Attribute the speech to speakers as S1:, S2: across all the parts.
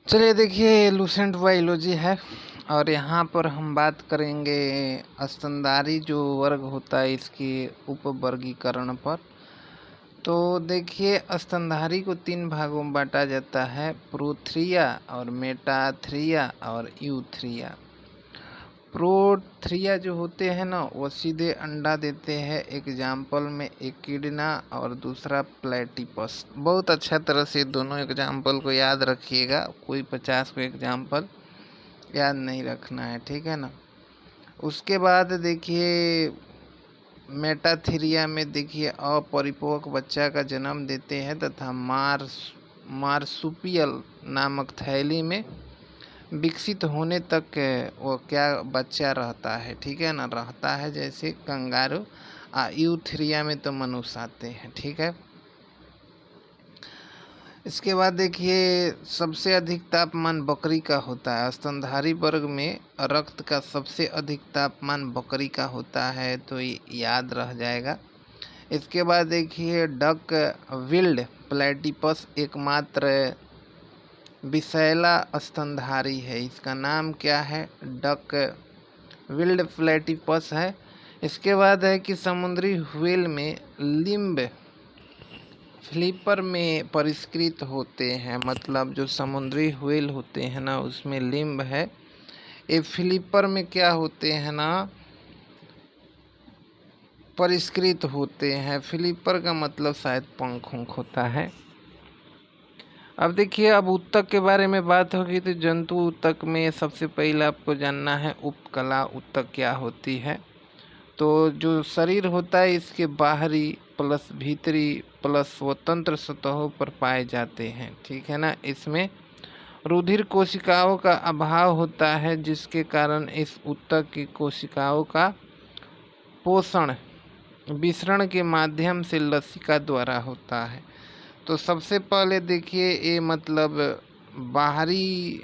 S1: चलिए देखिए, ये लूसेंट बायोलॉजी है और यहाँ पर हम बात करेंगे स्तनधारी जो वर्ग होता है इसके उपवर्गीकरण पर। तो देखिए, स्तनधारी को 3 भागों में बांटा जाता है, प्रोथ्रिया और मेटाथ्रिया और यूथ्रिया। प्रोथ्रिया जो होते हैं ना, वो सीधे अंडा देते हैं। एग्जाम्पल में एकिडना और दूसरा प्लेटिपस। बहुत अच्छा तरह से दोनों एग्जाम्पल को याद रखिएगा, कोई 50 को एग्जाम्पल याद नहीं रखना है, ठीक है ना। उसके बाद देखिए, मेटाथीरिया में देखिए अपरिपक्व बच्चा का जन्म देते हैं तथा मार्सुपियल नामक थैली में विकसित होने तक वो क्या बच्चा रहता है, ठीक है ना, रहता है जैसे कंगारू। यूथ्रिया में तो मनुष्य आते हैं, ठीक है। इसके बाद देखिए, सबसे अधिक तापमान बकरी का होता है। स्तनधारी वर्ग में रक्त का सबसे अधिक तापमान बकरी का होता है, तो ये याद रह जाएगा। इसके बाद देखिए, डक विल्ड प्लेटिपस एकमात्र विषैला स्तनधारी है। इसका नाम क्या है? डक विल्ड प्लेटिपस है। इसके बाद है कि समुद्री व्हेल में लिम्ब फ्लिपर में परिष्कृत होते हैं। मतलब जो समुद्री व्हेल होते हैं ना, उसमें लिम्ब है। ये फ्लिपर में क्या होते हैं ना, परिष्कृत होते हैं। फ्लिपर का मतलब शायद पंख होता है। अब देखिए, अब ऊतक के बारे में बात होगी तो जंतु ऊतक में सबसे पहले आपको जानना है उपकला ऊतक क्या होती है। तो जो शरीर होता है इसके बाहरी प्लस भीतरी प्लस स्वतंत्र सतहों पर पाए जाते हैं, ठीक है ना। इसमें रुधिर कोशिकाओं का अभाव होता है, जिसके कारण इस ऊतक की कोशिकाओं का पोषण विसरण के माध्यम से लसिका द्वारा होता है। तो सबसे पहले देखिए, ये मतलब बाहरी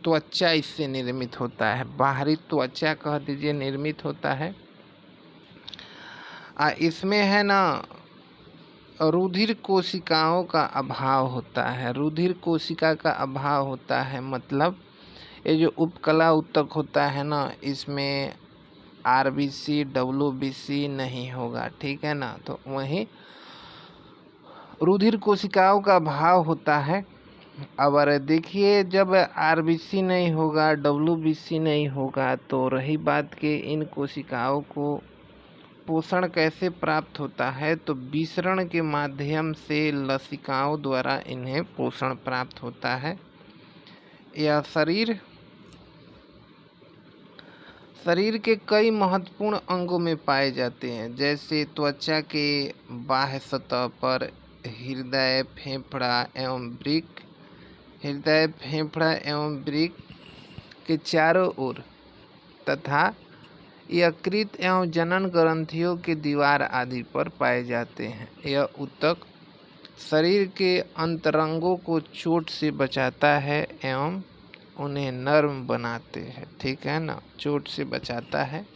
S1: त्वचा इससे निर्मित होता है। बाहरी त्वचा कह दीजिए निर्मित होता है। इसमें है ना, रुधिर कोशिकाओं का अभाव होता है। रुधिर कोशिका का अभाव होता है, मतलब ये जो उपकला ऊतक होता है ना, इसमें आरबीसी डब्ल्यूबीसी नहीं होगा, ठीक है ना। तो वहीं रुधिर कोशिकाओं का अभाव होता है। अब देखिए, जब आरबीसी नहीं होगा, डब्ल्यूबीसी नहीं होगा, तो रही बात कि इन कोशिकाओं को पोषण कैसे प्राप्त होता है, तो विसरण के माध्यम से लसिकाओं द्वारा इन्हें पोषण प्राप्त होता है। यह शरीर के कई महत्वपूर्ण अंगों में पाए जाते हैं, जैसे त्वचा के बाह्य सतह पर हृदय, फेफड़ा एवं वृक्क के चारों ओर तथा यकृत एवं जनन ग्रंथियों के दीवार आदि पर पाए जाते हैं। यह ऊतक शरीर के अंतरंगों को चोट से बचाता है एवं उन्हें नर्म बनाते हैं, ठीक है ना, चोट से बचाता है।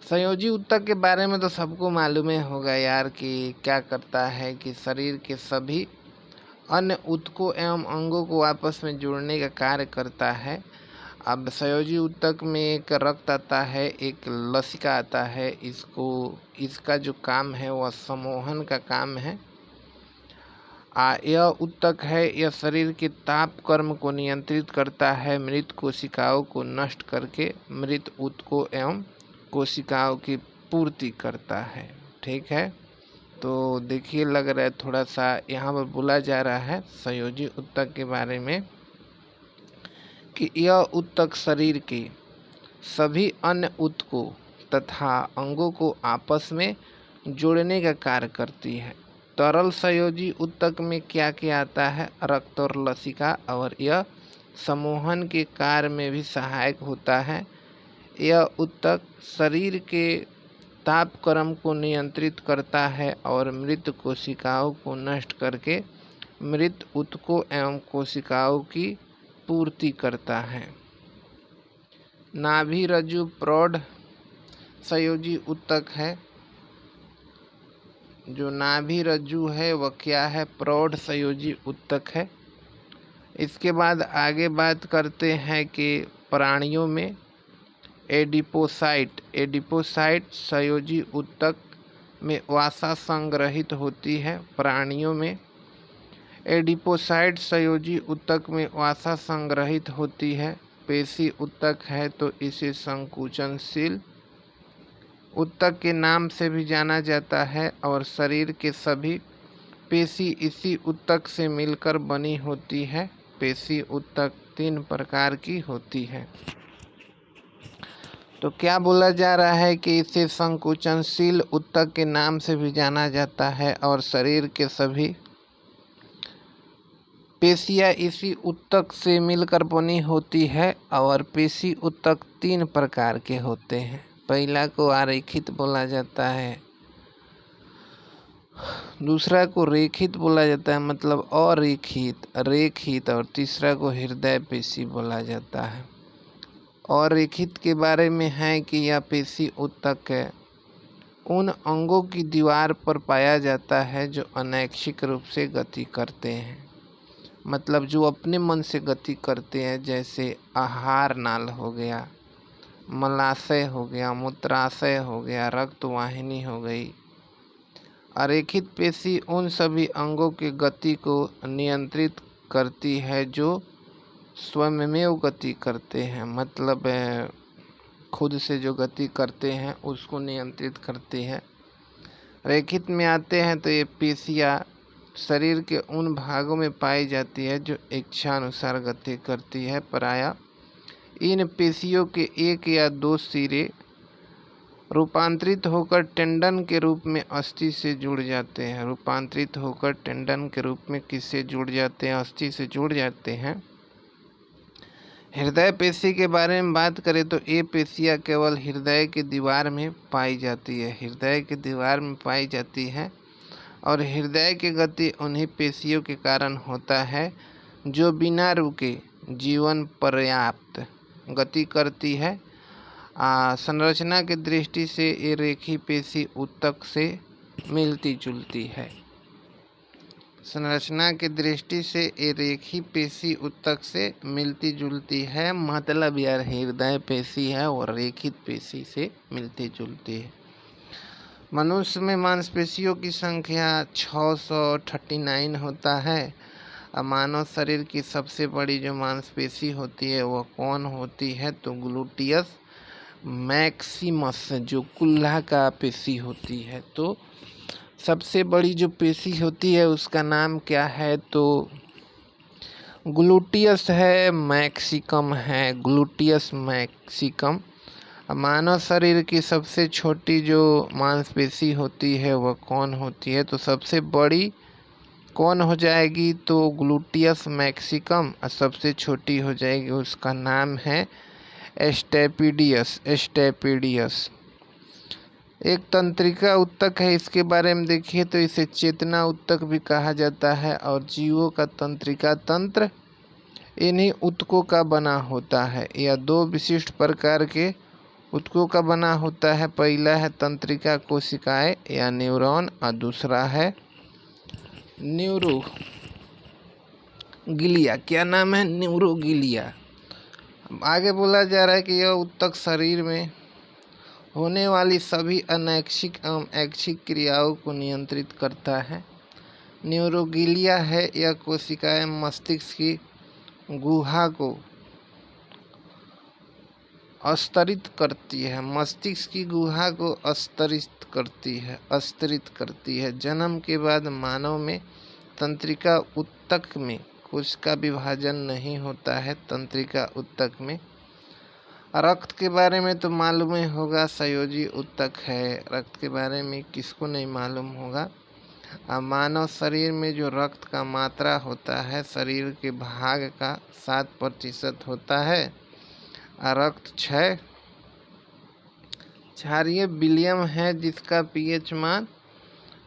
S1: संयोजी ऊतक के बारे में तो सबको मालूम ही होगा यार, कि क्या करता है कि शरीर के सभी अन्य ऊतकों एवं अंगों को आपस में जोड़ने का कार्य करता है। अब संयोजी ऊतक में एक रक्त आता है, एक लसिका आता है। इसका जो काम है वह सम्मोहन का काम है। यह ऊतक है, यह शरीर के ताप कर्म को नियंत्रित करता है, मृत कोशिकाओं को नष्ट करके मृत ऊतकों एवं कोशिकाओं की पूर्ति करता है, ठीक है। तो देखिए, लग रहा है थोड़ा सा यहाँ पर बोला जा रहा है संयोजी ऊतक के बारे में कि यह ऊतक शरीर के सभी अन्य ऊतकों तथा अंगों को आपस में जोड़ने का कार्य करती है। तरल संयोजी ऊतक में क्या क्या आता है? रक्त और लसिका, और यह सम्मोहन के कार्य में भी सहायक होता है। यह ऊतक शरीर के ताप क्रम को नियंत्रित करता है और मृत कोशिकाओं को नष्ट करके मृत ऊतकों एवं कोशिकाओं की पूर्ति करता है। नाभि रज्जु प्रौढ़ संयोजी ऊतक है। जो नाभि रज्जु है वह क्या है? प्रौढ़ संयोजी ऊतक है। इसके बाद आगे बात करते हैं कि प्राणियों में एडिपोसाइट संयोजी ऊतक में वसा संग्रहित होती है। प्राणियों में एडिपोसाइट संयोजी ऊतक में वसा संग्रहित होती है। पेशी ऊतक है तो इसे संकुचनशील ऊतक के नाम से भी जाना जाता है और शरीर के सभी पेशी इसी ऊतक से मिलकर बनी होती है। पेशी ऊतक 3 प्रकार की होती है। तो क्या बोला जा रहा है कि इसे संकुचनशील ऊतक के नाम से भी जाना जाता है और शरीर के सभी पेशियां इसी ऊतक से मिलकर बनी होती है और पेशी ऊतक 3 प्रकार के होते हैं। पहला को आरेखित बोला जाता है, दूसरा को रेखित बोला जाता है मतलब अरेखित रेखित, और तीसरा को हृदय पेशी बोला जाता है। और रेखित के बारे में है कि यह पेशी ऊतक उन अंगों की दीवार पर पाया जाता है जो अनैच्छिक रूप से गति करते हैं, मतलब जो अपने मन से गति करते हैं, जैसे आहार नाल हो गया, मलाशय हो गया, मूत्राशय हो गया, रक्तवाहिनी हो गई। अरेखित पेशी उन सभी अंगों की गति को नियंत्रित करती है जो स्वयमेव गति करते हैं, मतलब खुद से जो गति करते हैं उसको नियंत्रित करती है। रेखित में आते हैं तो ये पेशियां शरीर के उन भागों में पाई जाती है जो इच्छा अनुसार गति करती है। प्रायः इन पेशियों के 1 या 2 सिरे रूपांतरित होकर टेंडन के रूप में अस्थि से जुड़ जाते हैं। रूपांतरित होकर टेंडन के रूप में किससे जुड़ जाते हैं? अस्थि से जुड़ जाते हैं। हृदय पेशी के बारे में बात करें तो ये पेशियां केवल हृदय की दीवार में पाई जाती है, हृदय की दीवार में पाई जाती है और हृदय की गति उन्हीं पेशियों के कारण होता है जो बिना रुके जीवन पर्याप्त गति करती है। संरचना की दृष्टि से ये रेखी पेशी ऊतक से मिलती जुलती है। संरचना की दृष्टि से ये रेखी पेशी ऊतक से मिलती जुलती है, मतलब यार हृदय पेशी है और रेखित पेशी से मिलती जुलती है। मनुष्य में मांसपेशियों की संख्या 639 होता है। मानव शरीर की सबसे बड़ी जो मांसपेशी होती है वह कौन होती है? तो ग्लूटियस मैक्सिमस जो कुल्ला का पेशी होती है। तो सबसे बड़ी जो पेशी होती है उसका नाम क्या है? तो ग्लूटियस है, मैक्सिकम है, ग्लूटियस मैक्सिकम। मानव शरीर की सबसे छोटी जो मांसपेशी होती है वह कौन होती है? तो सबसे बड़ी कौन हो जाएगी? तो ग्लूटियस मैक्सिकम। और सबसे छोटी हो जाएगी, उसका नाम है स्टेपिडियस। एक तंत्रिका ऊतक है, इसके बारे में देखिए तो इसे चेतना ऊतक भी कहा जाता है और जीवों का तंत्रिका तंत्र इन्हीं ऊतकों का बना होता है। यह 2 विशिष्ट प्रकार के ऊतकों का बना होता है। पहला है तंत्रिका कोशिकाएं या न्यूरॉन और दूसरा है न्यूरोगिलिया। क्या नाम है? न्यूरोगिलिया। आगे बोला जा रहा है कि यह ऊतक शरीर में होने वाली सभी अनैच्छिक एवं ऐच्छिक क्रियाओं को नियंत्रित करता है। न्यूरोगिलिया है यह कोशिकाएं मस्तिष्क की गुहा को स्तरित करती है, मस्तिष्क की गुहा को स्तरित करती है। जन्म के बाद मानव में तंत्रिका ऊतक में कोशिका विभाजन नहीं होता है। तंत्रिका ऊतक में रक्त के बारे में तो मालूम ही होगा, संयोजी ऊतक है। रक्त के बारे में किसको नहीं मालूम होगा। मानव शरीर में जो रक्त का मात्रा होता है शरीर के भाग का 7% होता है। रक्त क्षारीय विलयन है जिसका pH मान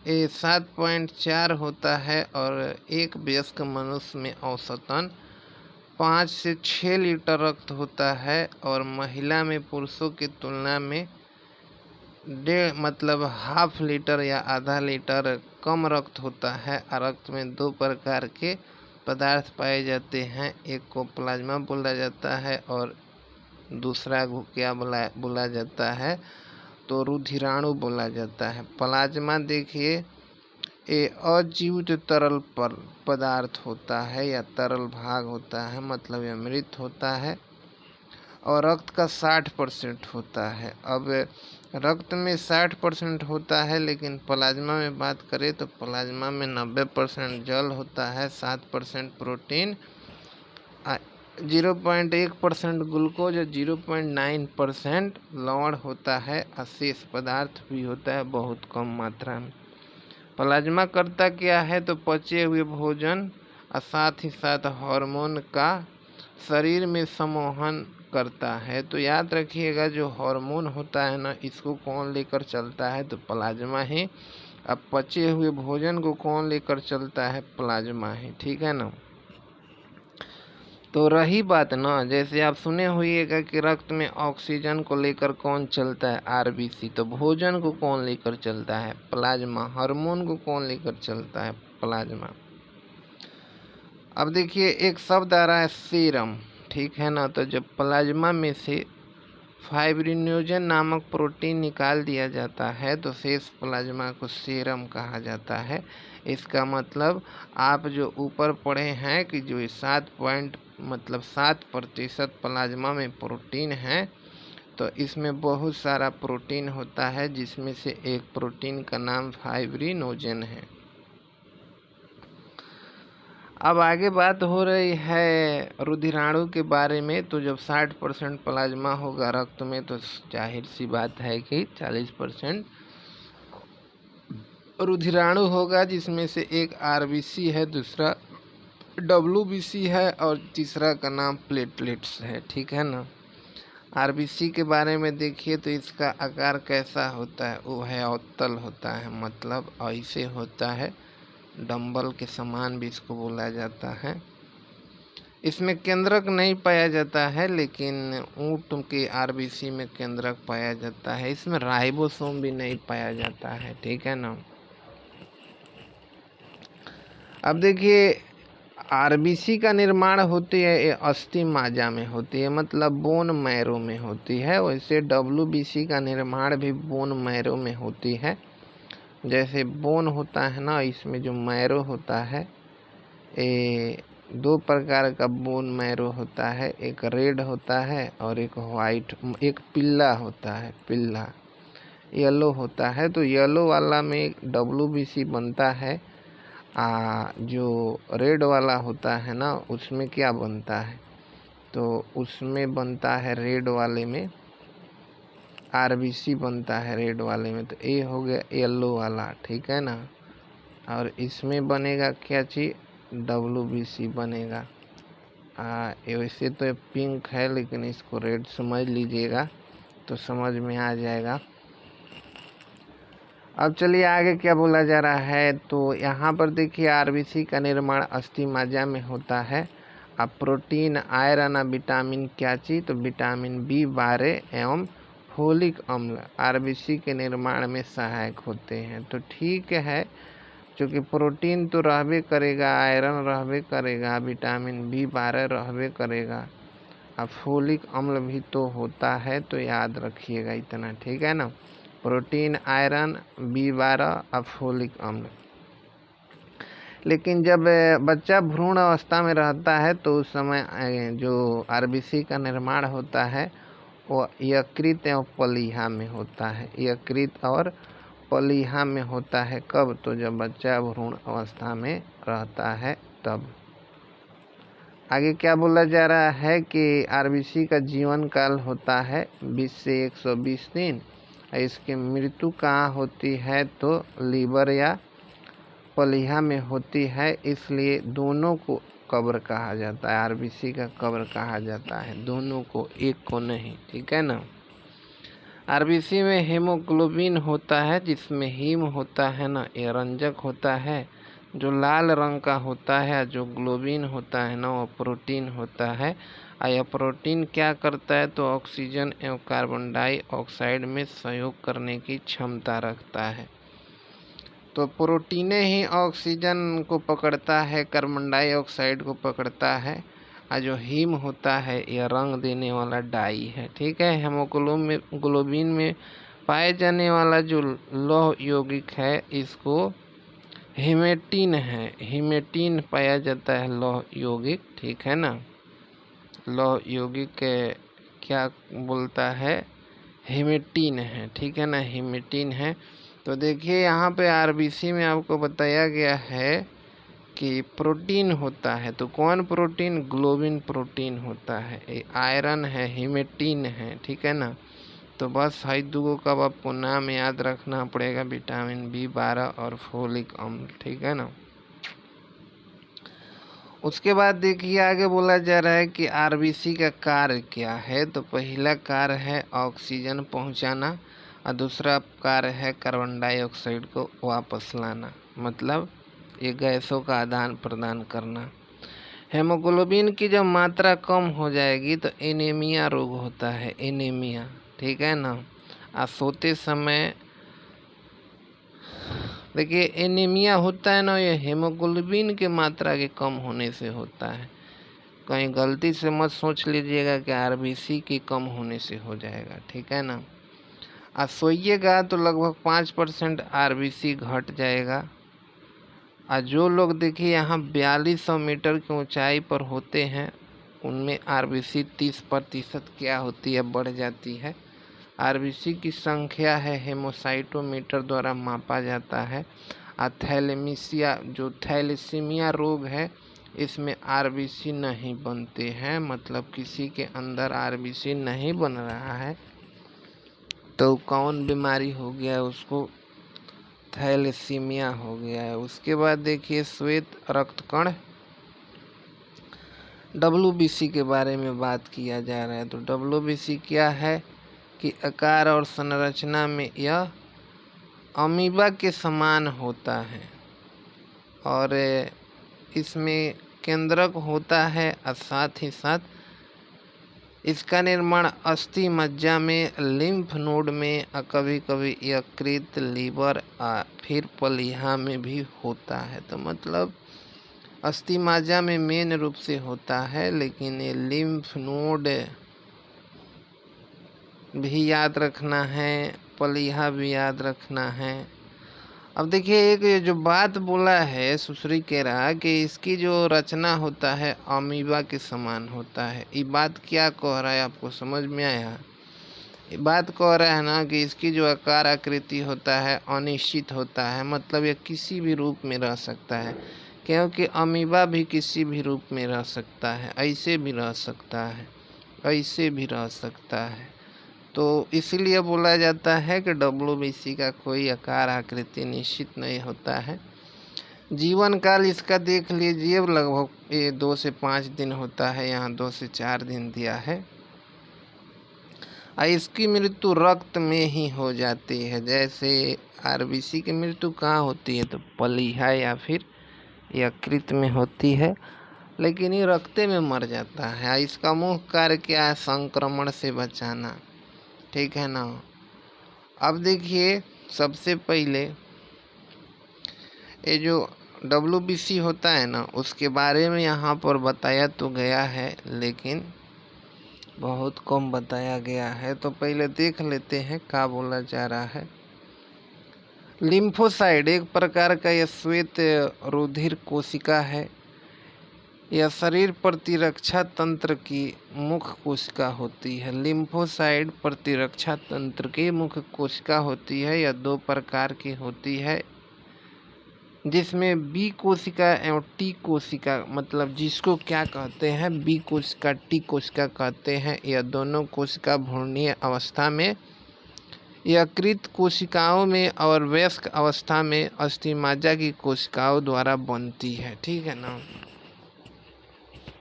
S1: 7.4 होता है और एक वयस्क मनुष्य में औसतन 5 से 6 लीटर रक्त होता है और महिला में पुरुषों की तुलना में मतलब ½ लीटर या आधा लीटर कम रक्त होता है। रक्त में 2 प्रकार के पदार्थ पाए जाते हैं, एक को प्लाज्मा बोला जाता है और दूसरा को क्या बोला जाता है, तो रुधिराणु बोला जाता है। प्लाज्मा देखिए ये अजीवित तरल पदार्थ होता है या तरल भाग होता है, मतलब यह मृत होता है और रक्त का 60% होता है। अब रक्त में 60% होता है, लेकिन प्लाज्मा में बात करें तो प्लाज्मा में 90% जल होता है, 7% प्रोटीन, 0.1% ग्लूकोज और 0.9% लवण होता है और शेष पदार्थ भी होता है बहुत कम मात्रा में। प्लाज्मा करता क्या है, तो पचे हुए भोजन और साथ ही साथ हार्मोन का शरीर में समूहन करता है। तो याद रखिएगा जो हार्मोन होता है ना, इसको कौन लेकर चलता है, तो प्लाज्मा ही। अब पचे हुए भोजन को कौन लेकर चलता है, प्लाज्मा ही, ठीक है ना। तो रही बात ना, जैसे आप सुने होइएगा कि रक्त में ऑक्सीजन को लेकर कौन चलता है, आरबीसी। तो भोजन को कौन लेकर चलता है, प्लाज्मा। हार्मोन को कौन लेकर चलता है, प्लाज्मा। अब देखिए एक शब्द आ रहा है सीरम, ठीक है ना। तो जब प्लाज्मा में से फाइब्रिनोजन नामक प्रोटीन निकाल दिया जाता है तो शेष प्लाज्मा को सीरम कहा जाता है। इसका मतलब आप जो ऊपर पढ़े हैं कि जो 7% प्लाज्मा में प्रोटीन है, तो इसमें बहुत सारा प्रोटीन होता है, जिसमें से एक प्रोटीन का नाम फाइब्रिनोजन है। अब आगे बात हो रही है रुधिराणु के बारे में। तो जब 60% प्लाज्मा होगा रक्त में, तो जाहिर सी बात है कि 40% रुधिराणु होगा, जिसमें से एक आरबीसी है, दूसरा डब्ल्यूबीसी है और तीसरा का नाम प्लेटलेट्स है, ठीक है ना। आरबीसी के बारे में देखिए तो इसका आकार कैसा होता है, वो है अवतल होता है, मतलब ऐसे होता है, डंबल के समान भी इसको बोला जाता है। इसमें केंद्रक नहीं पाया जाता है, लेकिन ऊंट के आरबीसी में केंद्रक पाया जाता है। इसमें राइबोसोम भी नहीं पाया जाता है, ठीक है ना। अब देखिए आरबीसी का निर्माण होती है ये अस्थि माजा में होती है, मतलब बोन मैरो में होती है। वैसे डब्ल्यूबीसी का निर्माण भी बोन मैरो में होती है। जैसे बोन होता है ना, इसमें जो मैरो होता है, ये 2 प्रकार का बोन मैरो होता है, एक रेड होता है और एक वाइट, एक पिल्ला होता है, पिल्ला येलो होता है। तो येलो वाला में डब्ल्यूबीसी बनता है, जो रेड वाला होता है ना, उसमें क्या बनता है, तो उसमें बनता है रेड वाले में आरबीसी बनता है, रेड वाले में। तो ये हो गया येलो वाला, ठीक है ना। और इसमें बनेगा क्या चीज, डब्ल्यूबीसी बनेगा। वैसे तो पिंक है, लेकिन इसको रेड समझ लीजिएगा तो समझ में आ जाएगा। अब चलिए आगे क्या बोला जा रहा है। तो यहाँ पर देखिए आरबीसी का निर्माण अस्थि मज्जा में होता है। अब प्रोटीन, आयरन और विटामिन क्या चीज, तो विटामिन B12 एवं फोलिक अम्ल आरबीसी के निर्माण में सहायक होते हैं। तो ठीक है, क्योंकि प्रोटीन तो रहबे करेगा, आयरन रहबे करेगा, विटामिन B12 रहबे करेगा, अब फोलिक अम्ल भी तो होता है। तो याद रखिएगा इतना, ठीक है ना। प्रोटीन, आयरन, B12 और फोलिक अम्ल। लेकिन जब बच्चा भ्रूण अवस्था में रहता है तो उस समय जो आरबीसी का निर्माण होता है वो यकृत एवं पलीहा में होता है। यकृत और पलीहा में होता है कब, तो जब बच्चा भ्रूण अवस्था में रहता है तब। आगे क्या बोला जा रहा है कि आरबीसी का जीवन काल होता है 20 से 120 दिन। इसकी मृत्यु कहाँ होती है, तो लीवर या पलीहा में होती है, इसलिए दोनों को कब्र कहा जाता है, आरबीसी का कब्र कहा जाता है, दोनों को, एक को नहीं, ठीक है ना। आरबीसी में हेमोग्लोबिन होता है, जिसमें हीम होता है ना, ये रंजक होता है जो लाल रंग का होता है। जो ग्लोबिन होता है ना, वो प्रोटीन होता है। यह प्रोटीन क्या करता है, तो ऑक्सीजन एवं कार्बन डाइऑक्साइड में सहयोग करने की क्षमता रखता है। तो प्रोटीने ही ऑक्सीजन को पकड़ता है, कार्बन डाइऑक्साइड को पकड़ता है, और जो हीम होता है यह रंग देने वाला डाई है। ठीक है, हेमोग्लोबिन में पाए जाने वाला जो लौह यौगिक है इसको हिमेटिन है, हिमेटिन पाया जाता है लौह यौगिक। ठीक है ना, लौह यौगिक क्या बोलता है, हिमेटिन है। ठीक है ना, हिमेटिन है। तो देखिए यहाँ पे आरबीसी में आपको बताया गया है कि प्रोटीन होता है, तो कौन प्रोटीन, ग्लोबिन प्रोटीन होता है, आयरन है, हिमेटिन है। ठीक है ना, तो बस हाई दुगो का आपको नाम याद रखना पड़ेगा, विटामिन B12 और फोलिक अम्ल। ठीक है ना। उसके बाद देखिए आगे बोला जा रहा है कि आरबीसी का कार्य क्या है। तो पहला कार्य है ऑक्सीजन पहुंचाना और दूसरा कार्य है कार्बन डाइऑक्साइड को वापस लाना, मतलब ये गैसों का आदान प्रदान करना। हेमोग्लोबिन की जब मात्रा कम हो जाएगी तो एनीमिया रोग होता है, एनीमिया। ठीक है ना, सोते समय देखिए एनीमिया होता है ना, ये हेमोग्लोबिन की मात्रा के कम होने से होता है। कहीं गलती से मत सोच लीजिएगा कि आरबीसी के कम होने से हो जाएगा। ठीक है ना, सोइएगा तो लगभग 5% आरबीसी घट जाएगा। और जो लोग देखिए यहाँ 4200 मीटर की ऊंचाई पर होते हैं उनमें आरबीसी 30% क्या होती है, बढ़ जाती है। आरबीसी की संख्या है हेमोसाइटोमीटर द्वारा मापा जाता है। थैलेमीसिया जो थैलेसीमिया रोग है इसमें आरबीसी नहीं बनते हैं, मतलब किसी के अंदर आरबीसी नहीं बन रहा है तो कौन बीमारी हो गया है, उसको थैलेसीमिया हो गया है। उसके बाद देखिए श्वेत रक्तकण, डब्ल्यूबीसी के बारे में बात किया जा रहा है। तो डब्ल्यूबीसी क्या है कि आकार और संरचना में यह अमीबा के समान होता है और इसमें केंद्रक होता है और साथ ही साथ इसका निर्माण अस्थि मज्जा में, लिम्फ नोड में और कभी कभी यकृत, लीवर फिर प्लीहा में भी होता है। तो मतलब अस्थि मज्जा में मेन रूप से होता है, लेकिन ये लिम्फ नोड भी याद रखना है, प्लीहा भी याद रखना है। अब देखिए एक जो बात बोला है सुश्री कह रहा कि इसकी जो रचना होता है अमीबा के समान होता है, ये बात क्या कह रहा है, आपको समझ में आया? ये बात कह रहा है ना कि इसकी जो आकार आकृति होता है अनिश्चित होता है, मतलब ये किसी भी रूप में रह सकता है, क्योंकि अमीबा भी किसी भी रूप में रह सकता है, ऐसे भी रह सकता है, ऐसे भी रह सकता है। तो इसीलिए बोला जाता है कि डब्ल्यूबीसी का कोई आकार आकृति निश्चित नहीं होता है। जीवन काल इसका देख लीजिए, लगभग ये 2 से 5 दिन होता है, यहाँ 2 से 4 दिन दिया है। इसकी मृत्यु रक्त में ही हो जाती है। जैसे आरबीसी की मृत्यु कहाँ होती है, तो प्लीहा या फिर यकृत में होती है, लेकिन ये रक्ते में मर जाता है। इसका मुख्य कार्य क्या है, संक्रमण से बचाना। ठीक है ना। अब देखिए सबसे पहले ये जो डब्ल्यूबीसी होता है ना उसके बारे में यहाँ पर बताया तो गया है, लेकिन बहुत कम बताया गया है। तो पहले देख लेते हैं क्या बोला जा रहा है। लिम्फोसाइड एक प्रकार का यह श्वेत रुधिर कोशिका है। यह शरीर प्रतिरक्षा तंत्र की मुख्य कोशिका होती है। लिम्फोसाइड प्रतिरक्षा तंत्र की मुख्य कोशिका होती है। यह 2 प्रकार की होती है, जिसमें बी कोशिका एवं टी कोशिका, मतलब जिसको क्या कहते हैं, बी कोशिका टी कोशिका कहते हैं। यह दोनों कोशिका भ्रूणीय अवस्था में, यकृत कोशिकाओं में और वयस्क अवस्था में अस्थि मज्जा की कोशिकाओं द्वारा बनती है। ठीक है ना।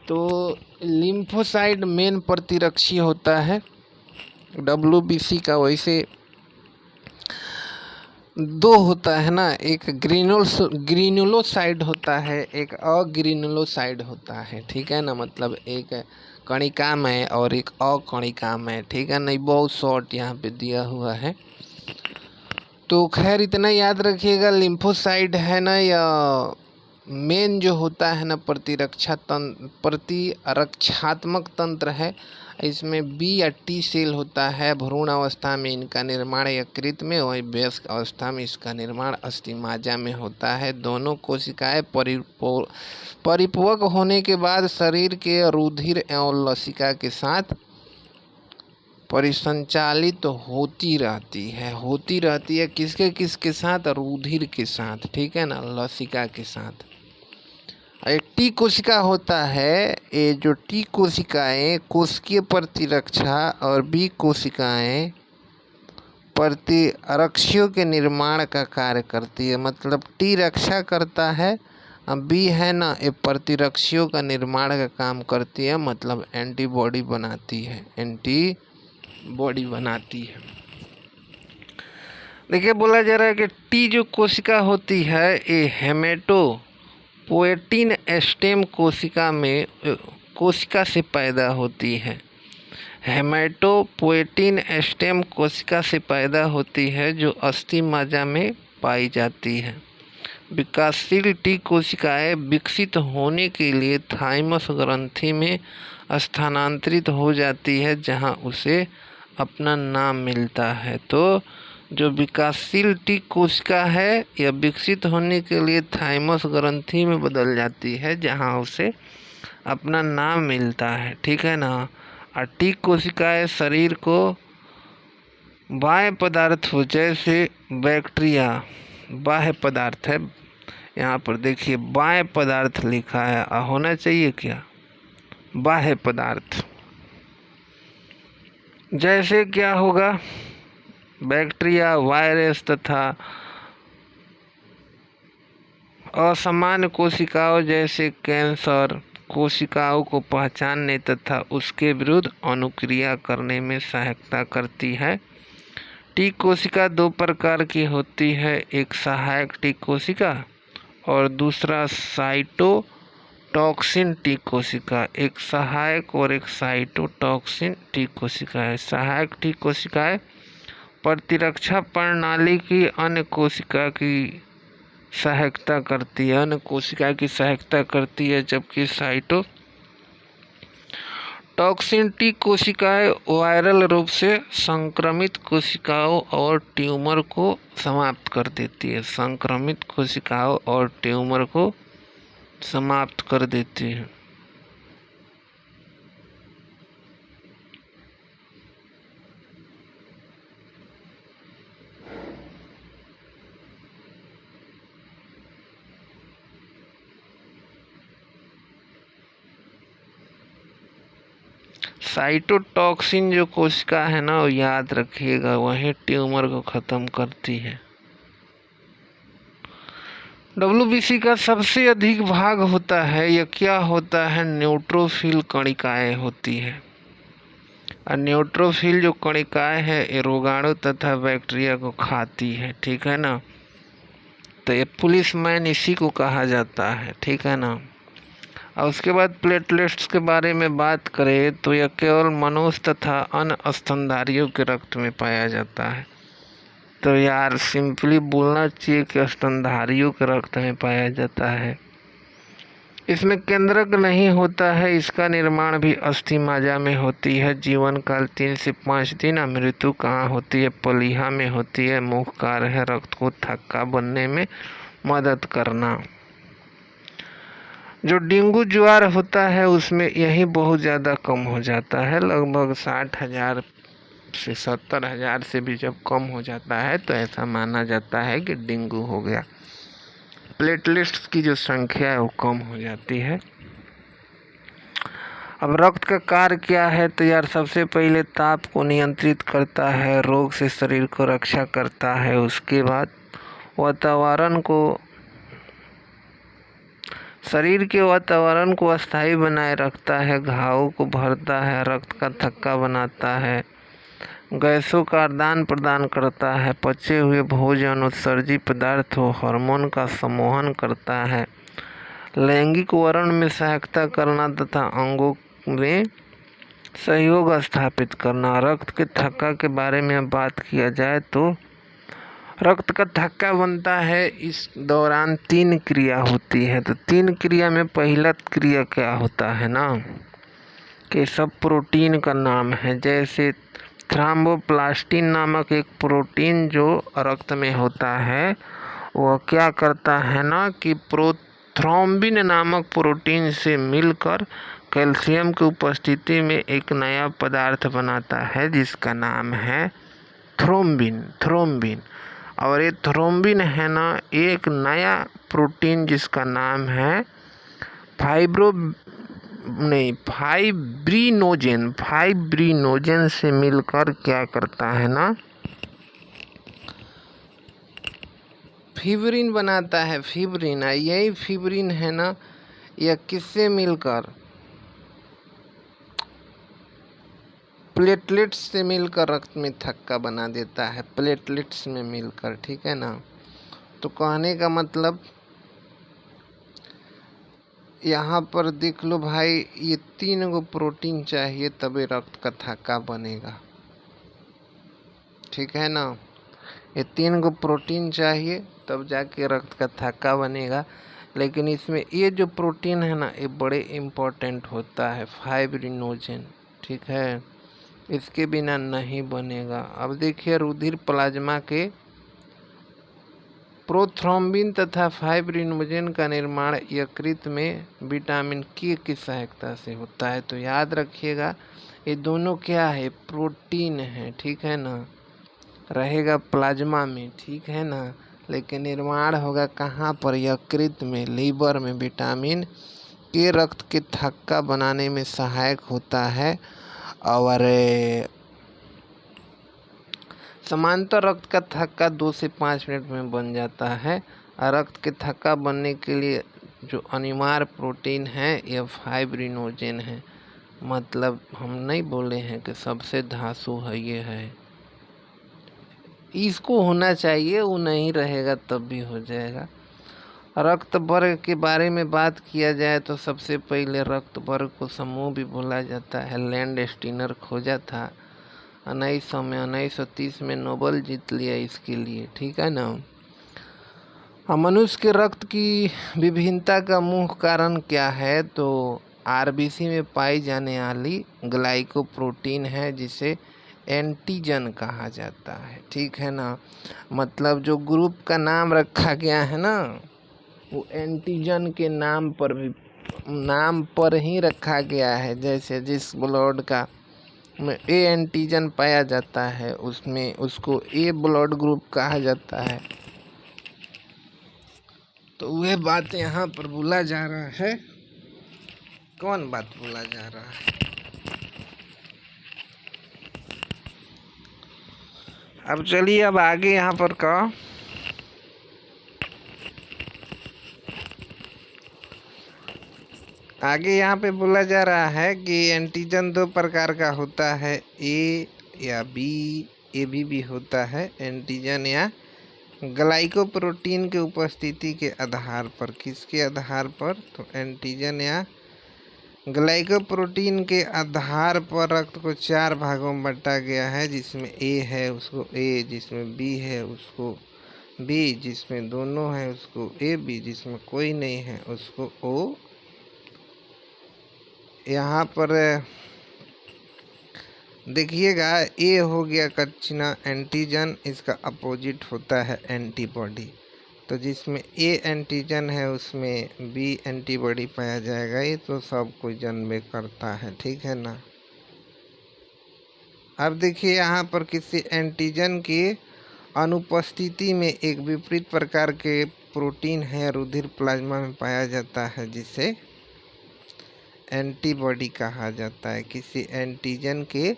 S1: तो लिम्फोसाइड मेन प्रतिरक्षी होता है डब्ल्यूबीसी का। वैसे 2 होता है ना, एक ग्रेनुलोसाइड होता है, एक अग्रेनुलोसाइड होता है। ठीक है ना, मतलब एक कणिकामय और एक अकणिकामय। ठीक है ना, बहुत शॉर्ट यहाँ पे दिया हुआ है। तो खैर इतना याद रखिएगा, लिम्फोसाइट है ना, या मेन जो होता है ना प्रतिरक्षात्मक तंत्र है, इसमें बी या टी सेल होता है। भ्रूण अवस्था में इनका निर्माण यकृत में, वही वयस्क अवस्था में इसका निर्माण अस्थिमज्जा में होता है। दोनों कोशिकाएं परिपक्व होने के बाद शरीर के रुधिर एवं लसिका के साथ परिसंचालित तो होती रहती है किसके साथ? रुधिर के साथ, ठीक है ना, लसिका के साथ। टी कोशिका होता है, ये जो टी कोशिकाएं कोशिकीय प्रतिरक्षा और बी कोशिकाएं प्रतिरक्षियों के निर्माण का कार्य करती है। मतलब टी रक्षा करता है, बी है ना ये प्रतिरक्षियों का निर्माण का काम करती है, मतलब एंटीबॉडी बनाती है। देखिए बोला जा रहा है कि टी जो कोशिका होती है ये हेमेटोपोएटिन स्टेम कोशिका से पैदा होती है। हेमेटोपोएटिन स्टेम कोशिका से पैदा होती है जो अस्थिमज्जा में पाई जाती है। विकासशील टी कोशिकाएं विकसित होने के लिए थाइमस ग्रंथि में स्थानांतरित हो जाती है, जहां उसे अपना नाम मिलता है। तो जो विकासशील टी कोशिका है यह विकसित होने के लिए थाइमस ग्रंथि में बदल जाती है, जहां उसे अपना नाम मिलता है, ठीक है ना। और टी कोशिकाएं शरीर को बाह्य पदार्थ हो, जैसे बैक्टीरिया बाह्य पदार्थ है, यहाँ पर देखिए बाह्य पदार्थ लिखा है, होना चाहिए क्या? बाह्य पदार्थ। जैसे क्या होगा? बैक्टीरिया, वायरस तथा असामान्य कोशिकाओं जैसे कैंसर कोशिकाओं को पहचानने तथा उसके विरुद्ध अनुक्रिया करने में सहायता करती है। टी कोशिका दो प्रकार की होती है, एक सहायक टी कोशिका और दूसरा साइटोटॉक्सिन टी कोशिका। एक सहायक और एक साइटोटॉक्सिन टी कोशिका है। सहायक टी कोशिकाएं प्रतिरक्षा प्रणाली की अन्य कोशिका की सहायता करती है, जबकि साइटोटॉक्सिन टी कोशिकाएं वायरल रूप से संक्रमित कोशिकाओं और ट्यूमर को समाप्त कर देती है। साइटोटॉक्सिन जो कोशिका है ना, वो याद रखिएगा वही ट्यूमर को खत्म करती है। डब्ल्यूबीसी का सबसे अधिक भाग होता है, यह क्या होता है? न्यूट्रोफिल कणिकाएं होती है। और न्यूट्रोफिल जो कणिकाएं है ये रोगाणु तथा बैक्टीरिया को खाती है, ठीक है ना। तो ये पुलिसमैन इसी को कहा जाता है, ठीक है ना। और उसके बाद प्लेटलेट्स के बारे में बात करें तो यह केवल मनुष्य तथा अन्य स्तनधारियों के रक्त में पाया जाता है। तो यार सिंपली बोलना चाहिए कि स्तनधारियों के रक्त में पाया जाता है। इसमें केंद्रक नहीं होता है, इसका निर्माण भी अस्थिमज्जा में होती है। जीवन काल 3 से 5 दिन। मृत्यु कहाँ होती है? पलीहा में होती है। मुख्य कार्य है रक्त को थक्का बनने में मदद करना। जो डेंगू ज्वार होता है उसमें यही बहुत ज़्यादा कम हो जाता है, लगभग 60,000 से 70,000 से भी जब कम हो जाता है तो ऐसा माना जाता है कि डेंगू हो गया। प्लेटलेट्स की जो संख्या है वो कम हो जाती है। अब रक्त का कार्य क्या है? तो यार सबसे पहले ताप को नियंत्रित करता है, रोग से शरीर को रक्षा करता है। उसके बाद शरीर के वातावरण को अस्थायी बनाए रखता है, घावों को भरता है, रक्त का थक्का बनाता है, गैसों का आदान प्रदान करता है, पचे हुए भोजन उत्सर्जी पदार्थों हार्मोन का सम्मोहन करता है, लैंगिक वर्ण में सहायता करना तथा अंगों में सहयोग स्थापित करना। रक्त के थक्का के बारे में बात किया जाए तो रक्त का थक्का बनता है, इस दौरान 3 क्रिया होती है। तो 3 क्रिया में पहला क्रिया क्या होता है ना, कि सब प्रोटीन का नाम है। जैसे थ्रोम्बोप्लास्टिन नामक एक प्रोटीन जो रक्त में होता है, वह क्या करता है ना कि प्रोथ्रोम्बिन नामक प्रोटीन से मिलकर कैल्शियम की उपस्थिति में एक नया पदार्थ बनाता है जिसका नाम है थ्रोम्बिन। और ये थ्रोम्बिन है ना एक नया प्रोटीन जिसका नाम है फाइब्रिनोजेन से मिलकर क्या करता है ना, फिब्रिन बनाता है। फिब्रिन, यही फिब्रिन है ना, यह किससे मिलकर, प्लेटलेट्स से मिलकर रक्त में थक्का बना देता है, प्लेटलेट्स में मिलकर, ठीक है ना। तो कहने का मतलब यहाँ पर देख लो भाई, ये 3 गो प्रोटीन चाहिए तभी रक्त का थक्का बनेगा, ठीक है ना। ये 3 गो प्रोटीन चाहिए तब जाके रक्त का थक्का बनेगा। लेकिन इसमें ये जो प्रोटीन है ना, ये बड़े इम्पोर्टेंट होता है, फाइब्रिनोजेन, ठीक है, इसके बिना नहीं बनेगा। अब देखिए, रुधिर प्लाज्मा के प्रोथ्रोम्बिन तथा फाइब्रिनोजेन का निर्माण यकृत में विटामिन के की सहायता से होता है। तो याद रखिएगा, ये दोनों क्या है, प्रोटीन है, ठीक है ना, रहेगा प्लाज्मा में, ठीक है ना, लेकिन निर्माण होगा कहाँ पर, यकृत में, लीवर में। विटामिन के रक्त के थक्का बनाने में सहायक होता है और समांतर रक्त का थक्का 2 से 5 मिनट में बन जाता है। रक्त के थक्का बनने के लिए जो अनिवार्य प्रोटीन है यह फाइब्रिनोजेन है। मतलब हम नहीं बोले हैं कि सबसे धांसू है, ये है, इसको होना चाहिए, वो नहीं रहेगा तब भी हो जाएगा। रक्त वर्ग के बारे में बात किया जाए तो सबसे पहले रक्त वर्ग को समूह भी बोला जाता है। लैंड स्टीनर खोजा था 1900 में, 1930 में नोबेल जीत लिया इसके लिए, ठीक है ना। मनुष्य के रक्त की विभिन्नता का मुख्य कारण क्या है, तो आरबीसी में पाई जाने वाली ग्लाइकोप्रोटीन है जिसे एंटीजन कहा जाता है, ठीक है ना। मतलब जो ग्रुप का नाम रखा गया है ना, वो एंटीजन के नाम पर ही रखा गया है। जैसे जिस ब्लड का में ए एंटीजन पाया जाता है उसमें उसको ए ब्लड ग्रुप कहा जाता है। तो वह बात यहाँ पर बोला जा रहा है। कौन बात बोला जा रहा है? अब चलिए, अब आगे यहाँ पर का आगे यहाँ पे बोला जा रहा है कि एंटीजन 2 प्रकार का होता है, ए या बी। ए भी होता है एंटीजन या ग्लाइकोप्रोटीन के उपस्थिति के आधार पर। किसके आधार पर? तो एंटीजन या ग्लाइकोप्रोटीन के आधार पर रक्त को 4 भागों में बांटा गया है। जिसमें ए है उसको ए, जिसमें बी है उसको बी, जिसमें दोनों है उसको ए बी, जिसमें कोई नहीं है उसको ओ। यहाँ पर देखिएगा, ए हो गया कच्चिना एंटीजन, इसका अपोजिट होता है एंटीबॉडी। तो जिसमें ए एंटीजन है उसमें बी एंटीबॉडी पाया जाएगा। ये तो सब कोई जन्मे करता है, ठीक है ना। अब देखिए, यहाँ पर किसी एंटीजन की अनुपस्थिति में एक विपरीत प्रकार के प्रोटीन है रुधिर प्लाज्मा में पाया जाता है जिसे एंटीबॉडी कहा जाता है। किसी एंटीजन के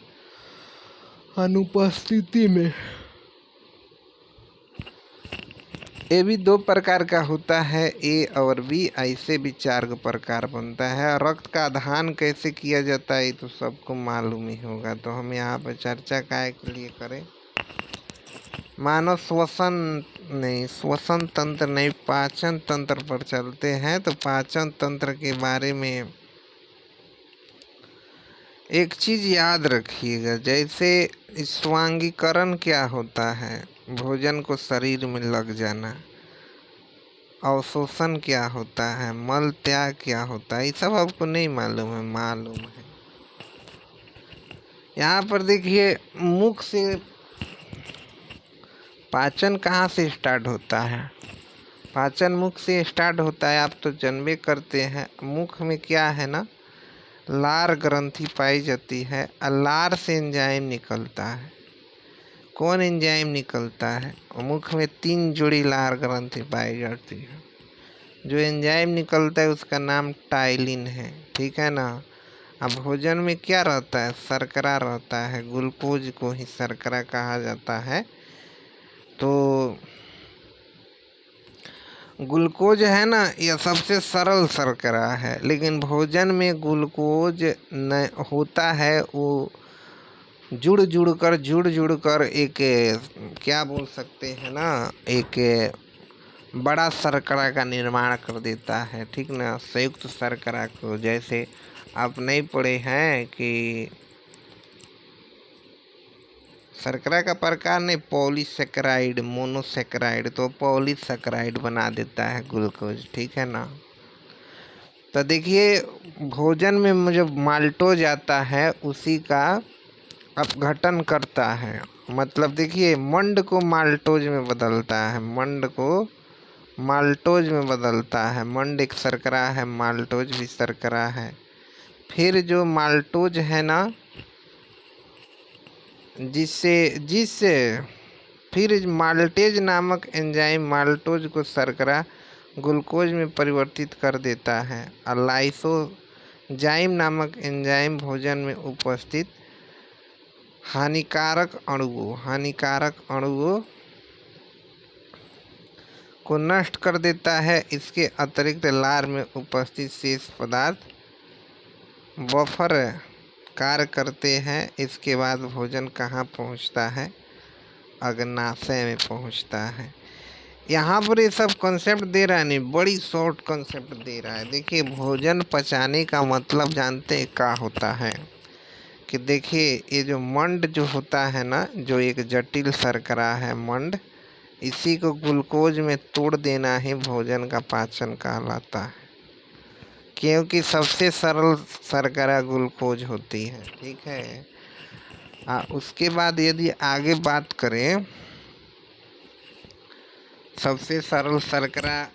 S1: अनुपस्थिति में ये भी 2 प्रकार का होता है, ए और बी। ऐसे भी 4 प्रकार बनता है। और रक्त का आधान कैसे किया जाता है तो सबको मालूम ही होगा। तो हम यहाँ पर चर्चा काय के लिए करें, मानव श्वसन तंत्र नहीं, पाचन तंत्र पर चलते हैं। तो पाचन तंत्र के बारे में एक चीज़ याद रखिएगा, जैसे स्वांगीकरण क्या होता है, भोजन को शरीर में लग जाना, अवशोषण क्या होता है, मल त्याग क्या होता है, ये सब आपको नहीं मालूम है। मालूम है। यहाँ पर देखिए, मुख से पाचन कहाँ से स्टार्ट होता है? पाचन मुख से स्टार्ट होता है, आप तो जानबे करते हैं। मुख में क्या है ना, लार ग्रंथि पाई जाती है और लार से एंजाइम निकलता है। कौन एंजाइम निकलता है? मुख में 3 जोड़ी लार ग्रंथि पाई जाती है। जो एंजाइम निकलता है उसका नाम टाइलिन है, ठीक है ना। अब भोजन में क्या रहता है? शर्करा रहता है, ग्लूकोज को ही शर्करा कहा जाता है। तो ग्लूकोज है ना, यह सबसे सरल शर्करा है, लेकिन भोजन में ग्लूकोज न होता है, वो जुड़ जुड़ कर एक, क्या बोल सकते हैं ना, एक बड़ा शर्करा का निर्माण कर देता है, ठीक ना। संयुक्त शर्करा को, जैसे आप नहीं पढ़े हैं कि शर्करा का प्रकार नहीं, पॉलीसेकेराइड, मोनोसेकेराइड, तो पॉलीसेकेराइड बना देता है ग्लूकोज, ठीक है ना। तो देखिए, भोजन में जब माल्टोज आता है उसी का अपघटन करता है। मतलब देखिए, मंड को माल्टोज में बदलता है, मंड को माल्टोज में बदलता है। मंड एक शर्करा है, माल्टोज भी शर्करा है। फिर जो माल्टोज है ना, जिससे फिर माल्टेज नामक एंजाइम माल्टोज को शर्करा ग्लूकोज में परिवर्तित कर देता है। और लाइसोजाइम नामक एंजाइम भोजन में उपस्थित हानिकारक अणुओं को नष्ट कर देता है। इसके अतिरिक्त लार में उपस्थित शेष पदार्थ बफर कार्य करते हैं। इसके बाद भोजन कहाँ पहुँचता है? अग्नाशय में पहुँचता है। यहाँ पर ये सब कंसेप्ट दे रहा है, नहीं, बड़ी शॉर्ट कंसेप्ट दे रहा है। देखिए, भोजन पचाने का मतलब जानते हैं क्या होता है? कि देखिए, ये जो मंड जो होता है ना, जो एक जटिल शर्करा है मंड, इसी को ग्लूकोज में तोड़ देना ही भोजन का पाचन कहलाता है। क्योंकि सबसे सरल शर्करा ग्लूकोज होती है, ठीक है। उसके बाद यदि आगे बात करें, सबसे सरल शर्करा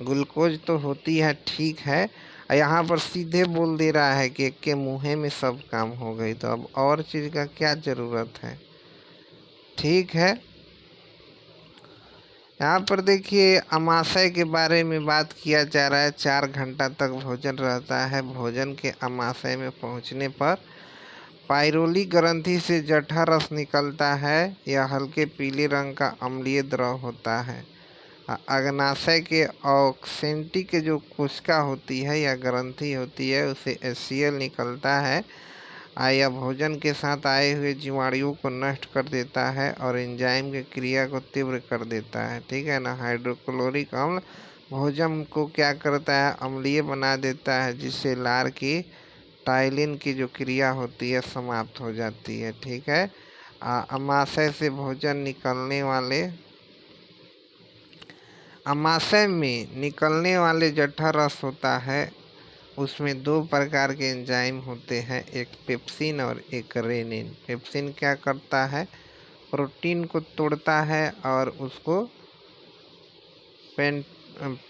S1: ग्लूकोज तो होती है, ठीक है। यहाँ पर सीधे बोल दे रहा है कि के मुँह में सब काम हो गई, तो अब और चीज़ का क्या ज़रूरत है, ठीक है। यहाँ पर देखिए, अमाशय के बारे में बात किया जा रहा है। 4 घंटा तक भोजन रहता है। भोजन के अमाशय में पहुँचने पर पाइरोली ग्रंथि से जठा रस निकलता है। यह हल्के पीले रंग का अम्लीय द्रव होता है। अग्नाशय के ऑक्सेंटी के जो कोशिका होती है या ग्रंथि होती है, उसे HCl निकलता है। यह भोजन के साथ आए हुए जीवाणुओं को नष्ट कर देता है और एंजाइम की क्रिया को तीव्र कर देता है, ठीक है ना। हाइड्रोक्लोरिक अम्ल भोजन को क्या करता है? अम्लीय बना देता है, जिससे लार की टाइलिन की जो क्रिया होती है समाप्त हो जाती है, ठीक है। अमाशय से भोजन निकलने वाले अमाशय में निकलने वाले जठर रस होता है, उसमें 2 प्रकार के एंजाइम होते हैं, एक पेप्सिन और एक रेनिन। पेप्सिन क्या करता है? प्रोटीन को तोड़ता है और उसको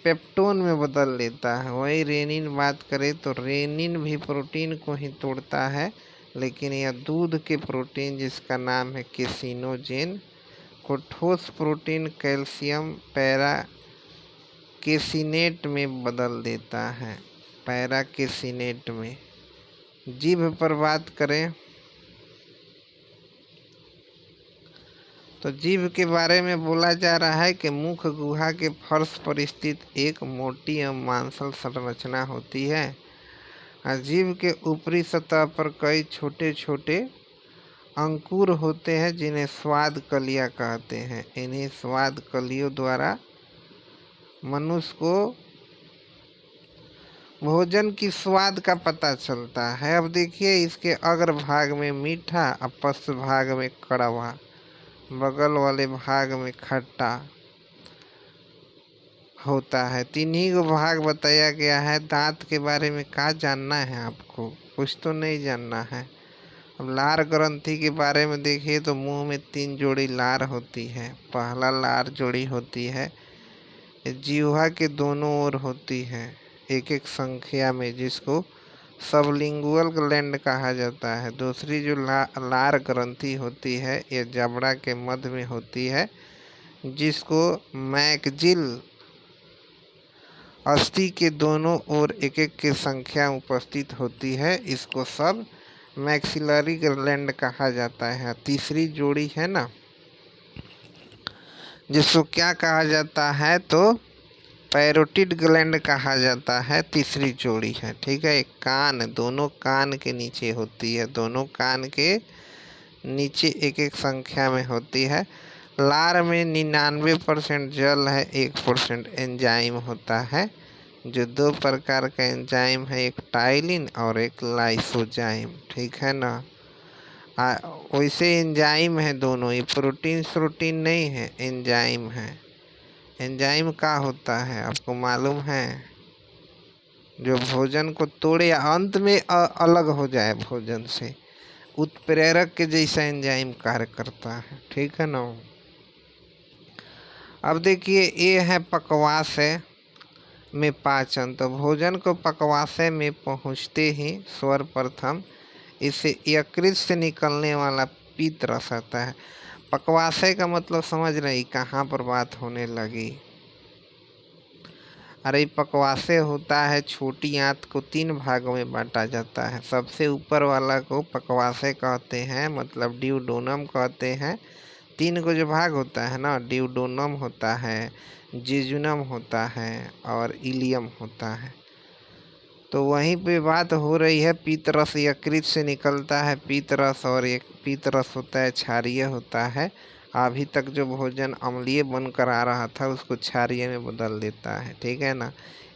S1: पेप्टोन में बदल देता है। वही रेनिन बात करें तो रेनिन भी प्रोटीन को ही तोड़ता है, लेकिन यह दूध के प्रोटीन जिसका नाम है केसिनोजेन को ठोस प्रोटीन कैल्शियम पैरा केसिनेट में बदल देता है, पैरा केसिनेट में। जीभ पर बात करें तो जीभ के बारे में बोला जा रहा है कि मुख गुहा के फर्श पर स्थित एक मोटी एवं मांसल संरचना होती है। जीभ के ऊपरी सतह पर कई छोटे छोटे अंकुर होते हैं, जिन्हें स्वाद कलियाँ कहते हैं। इन्हीं स्वाद कलियों द्वारा मनुष्य को भोजन की स्वाद का पता चलता है। अब देखिए इसके अग्र भाग में मीठा और पश्च भाग में कड़वा, बगल वाले भाग में खट्टा होता है। तीनों को भाग बताया गया है। दांत के बारे में क्या जानना है आपको? कुछ तो नहीं जानना है। अब लार ग्रंथि के बारे में देखिए तो मुंह में 3 जोड़ी लार होती है। पहला लार जोड़ी होती है जीह्वा के दोनों ओर होती है, एक एक संख्या में, जिसको सबलिंगुअल ग्लैंड कहा जाता है। दूसरी जो लार ग्रंथि होती है ये जबड़ा के मध्य में होती है, जिसको मैगजिल अस्थि के दोनों ओर एक एक की संख्या उपस्थित होती है। इसको सब मैक्सिलरी ग्लैंड कहा जाता है। तीसरी जोड़ी है ना, जिसको क्या कहा जाता है तो पैरोटिड ग्लैंड कहा जाता है। तीसरी जोड़ी है, ठीक है। एक कान, दोनों कान के नीचे होती है, दोनों कान के नीचे एक एक संख्या में होती है। लार में 99% जल है, 1% एंजाइम होता है, जो 2 प्रकार का एंजाइम है, एक टाइलिन और एक लाइसोजाइम, ठीक है ना। वैसे एंजाइम है दोनों, ये प्रोटीन नहीं है, एंजाइम है। एंजाइम क्या होता है आपको मालूम है? जो भोजन को तोड़े या अंत में अलग हो जाए भोजन से, उत्प्रेरक के जैसा एंजाइम कार्य करता है, ठीक है ना। अब देखिए ये है पकवाशय में पाचन। तो भोजन को पकवाशय में पहुँचते ही सर्वप्रथम इसे यकृत से निकलने वाला पीत रस आता है। पकवाशय का मतलब समझ रही कहाँ पर बात होने लगी? अरे पकवाशय होता है, छोटी आंत को 3 भागों में बांटा जाता है। सबसे ऊपर वाला को पकवाशय कहते हैं, मतलब ड्यूडोनम कहते हैं। 3 को जो भाग होता है ना, ड्यूडोनम होता है, जेजुनम होता है और इलियम होता है। तो वहीं पे बात हो रही है, पीतरस यकृत से निकलता है पीतरस, और एक पीतरस होता है क्षारीय होता है। अभी तक जो भोजन अम्लीय बनकर आ रहा था उसको क्षारीय में बदल देता है, ठीक है ना।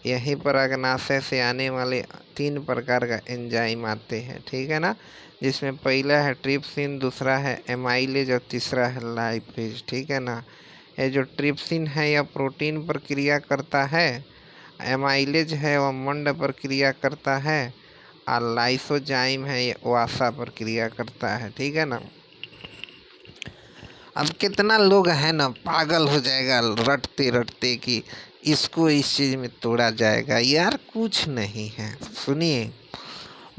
S1: यहीं पर अग्नाशय से आने वाले 3 प्रकार का एंजाइम आते हैं, ठीक है ना, जिसमें पहला है ट्रिप्सिन, दूसरा है एमाइलेज और तीसरा है लाइपेज, ठीक है ना। ये जो ट्रिप्सिन है यह प्रोटीन पर क्रिया करता है, एमाइलेज है वह मंड पर क्रिया करता है, और लाइसोजाइम है ये वसा पर क्रिया करता है, ठीक है ना। अब कितना लोग हैं ना पागल हो जाएगा रटते रटते कि इसको इस चीज़ में तोड़ा जाएगा। यार कुछ नहीं है, सुनिए।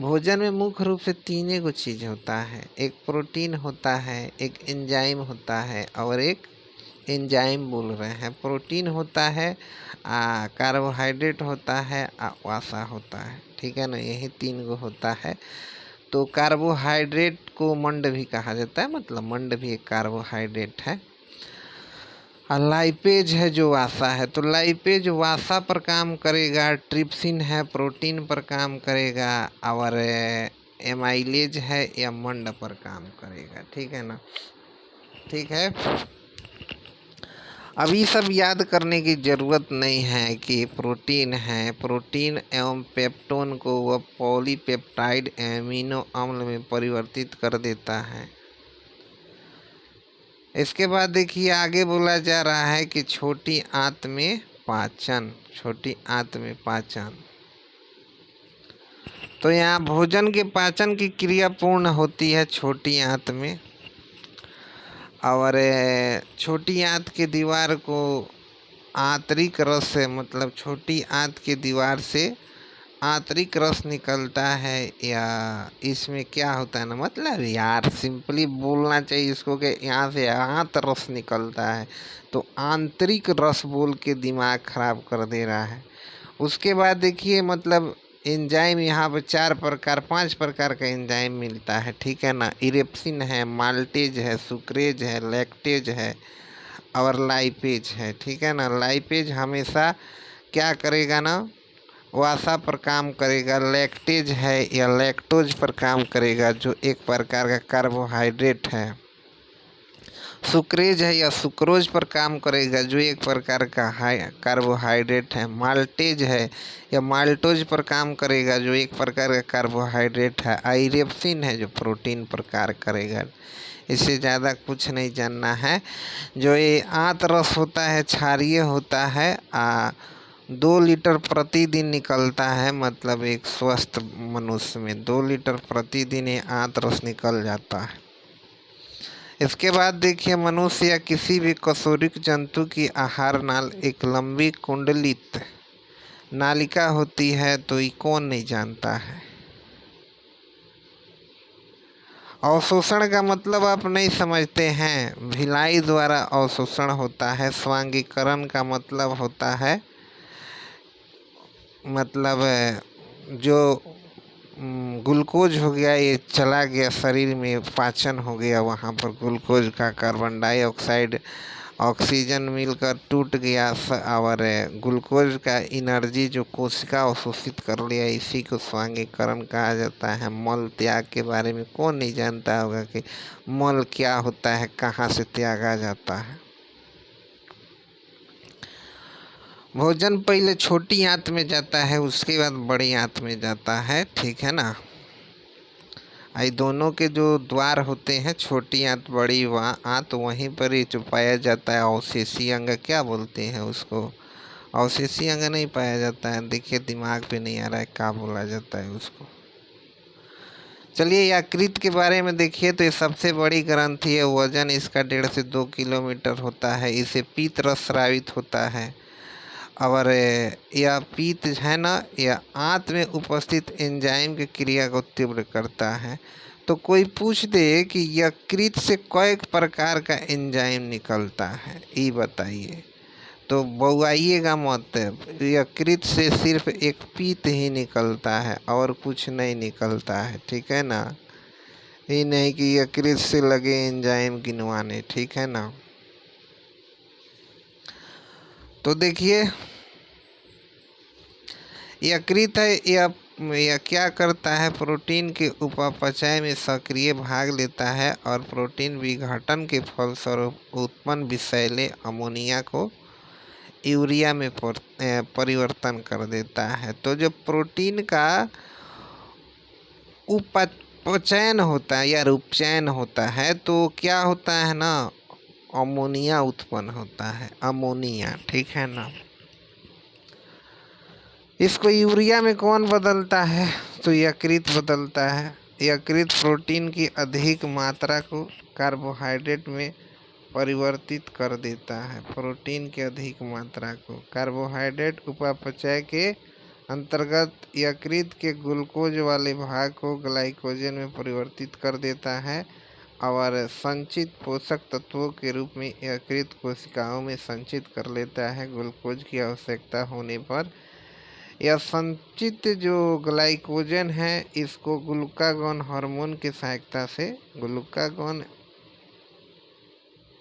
S1: भोजन में मुख्य रूप से 3 को चीज़ होता है, एक प्रोटीन होता है, एक एंजाइम होता है और एक एंजाइम बोल रहे हैं। प्रोटीन होता है, कार्बोहाइड्रेट होता है, वसा होता है, ठीक है ना। यही 3 को होता है। तो कार्बोहाइड्रेट को मंड भी कहा जाता है, मतलब मंड भी एक कार्बोहाइड्रेट है। और लाइपेज है जो वसा है, तो लाइपेज वसा पर काम करेगा, ट्रिप्सिन है प्रोटीन पर काम करेगा, और एमाइलेज है या मंड पर काम करेगा, ठीक है ना। ठीक है, अभी सब याद करने की ज़रूरत नहीं है कि प्रोटीन है। प्रोटीन एवं पेप्टोन को वह पॉलीपेप्टाइड एमिनो अम्ल में परिवर्तित कर देता है। इसके बाद देखिए आगे बोला जा रहा है कि छोटी आंत में पाचन, छोटी आंत में पाचन। तो यहाँ भोजन के पाचन की क्रिया पूर्ण होती है छोटी आंत में, और छोटी आंत के दीवार को आंतरिक रस से, मतलब छोटी आंत के दीवार से आंतरिक रस निकलता है, या इसमें क्या होता है ना, मतलब यार सिंपली बोलना चाहिए इसको कि यहाँ से आंत रस निकलता है। तो आंतरिक रस बोल के दिमाग खराब कर दे रहा है। उसके बाद देखिए मतलब एंजाइम यहाँ पर 5 प्रकार का एंजाइम मिलता है, ठीक है ना। इरेप्सिन है, माल्टेज है, सुक्रेज है, लैक्टेज है और लाइपेज है, ठीक है ना। लाइपेज हमेशा क्या करेगा ना, वसा पर काम करेगा। लैक्टेज है या लैक्टोज पर काम करेगा, जो एक प्रकार का कार्बोहाइड्रेट है। सुक्रेज है या सुक्रोज पर काम करेगा जो एक प्रकार का हाई कार्बोहाइड्रेट है। माल्टेज है या माल्टोज पर काम करेगा जो एक प्रकार का कार्बोहाइड्रेट है। आइरेप्सिन है जो प्रोटीन पर कार्य करेगा। इससे ज़्यादा कुछ नहीं जानना है। जो ये आंत रस होता है क्षारीय होता है। 2 लीटर प्रतिदिन निकलता है, मतलब एक स्वस्थ मनुष्य में 2 लीटर प्रतिदिन ये आंत रस निकल जाता है। इसके बाद देखिए, मनुष्य या किसी भी कशेरुकी जंतु की आहार नाल एक लंबी कुंडलित नालिका होती है, तो ये कौन नहीं जानता है। अवशोषण का मतलब आप नहीं समझते हैं, भिलाई द्वारा अवशोषण होता है। स्वांगीकरण का मतलब होता है, मतलब जो ग्लूकोज हो गया ये चला गया शरीर में, पाचन हो गया, वहाँ पर ग्लूकोज का कार्बन डाइऑक्साइड ऑक्सीजन मिलकर टूट गया और ग्लूकोज का एनर्जी जो कोशिका अवशोषित कर लिया, इसी को स्वांगीकरण कहा जाता है। मल त्याग के बारे में कौन नहीं जानता होगा कि मल क्या होता है, कहाँ से त्यागा जाता है। भोजन पहले छोटी आंत में जाता है, उसके बाद बड़ी आंत में जाता है, ठीक है ना। ये दोनों के जो द्वार होते हैं, छोटी आंत बड़ी आंत, वहीं पर ही जो पाया जाता है अवशेषी अंग, क्या बोलते हैं उसको, अवशेषी अंग नहीं पाया जाता है। देखिए दिमाग पे नहीं आ रहा है क्या बोला जाता है उसको। चलिए यकृत के बारे में देखिए, तो ये सबसे बड़ी ग्रंथि है। वजन इसका 1.5 से 2 किलोमीटर होता है। इसे पीत रस स्रावित होता है और यह पीत है ना, यह आंत में उपस्थित एंजाइम की क्रिया को तीव्र करता है। तो कोई पूछ दे कि यकृत से कई प्रकार का एंजाइम निकलता है, ये बताइए, तो बउआइएगा मत। यकृत से सिर्फ एक पीत ही निकलता है और कुछ नहीं निकलता है, ठीक है ना। ये नहीं कि यकृत से लगे एंजाइम गिनवाने, ठीक है ना। तो देखिए यकृत है, यह क्या करता है, प्रोटीन के उपापचय में सक्रिय भाग लेता है और प्रोटीन विघटन के फलस्वरूप उत्पन्न विषैले अमोनिया को यूरिया में परिवर्तन कर देता है। तो जो प्रोटीन का उपचयन होता है या उपचयन होता है, तो क्या होता है ना, अमोनिया उत्पन्न होता है, अमोनिया, ठीक है ना। इसको यूरिया में कौन बदलता है, तो यकृत बदलता है। यकृत प्रोटीन की अधिक मात्रा को कार्बोहाइड्रेट में परिवर्तित कर देता है। प्रोटीन की अधिक मात्रा को कार्बोहाइड्रेट उपापचय के अंतर्गत यकृत के ग्लूकोज वाले भाग को ग्लाइकोजन में परिवर्तित कर देता है और संचित पोषक तत्वों के रूप में यकृत कोशिकाओं में संचित कर लेता है। ग्लूकोज की आवश्यकता होने पर यह संचित जो ग्लाइकोजन है, इसको ग्लूकागॉन हार्मोन की सहायता से, ग्लूकागॉन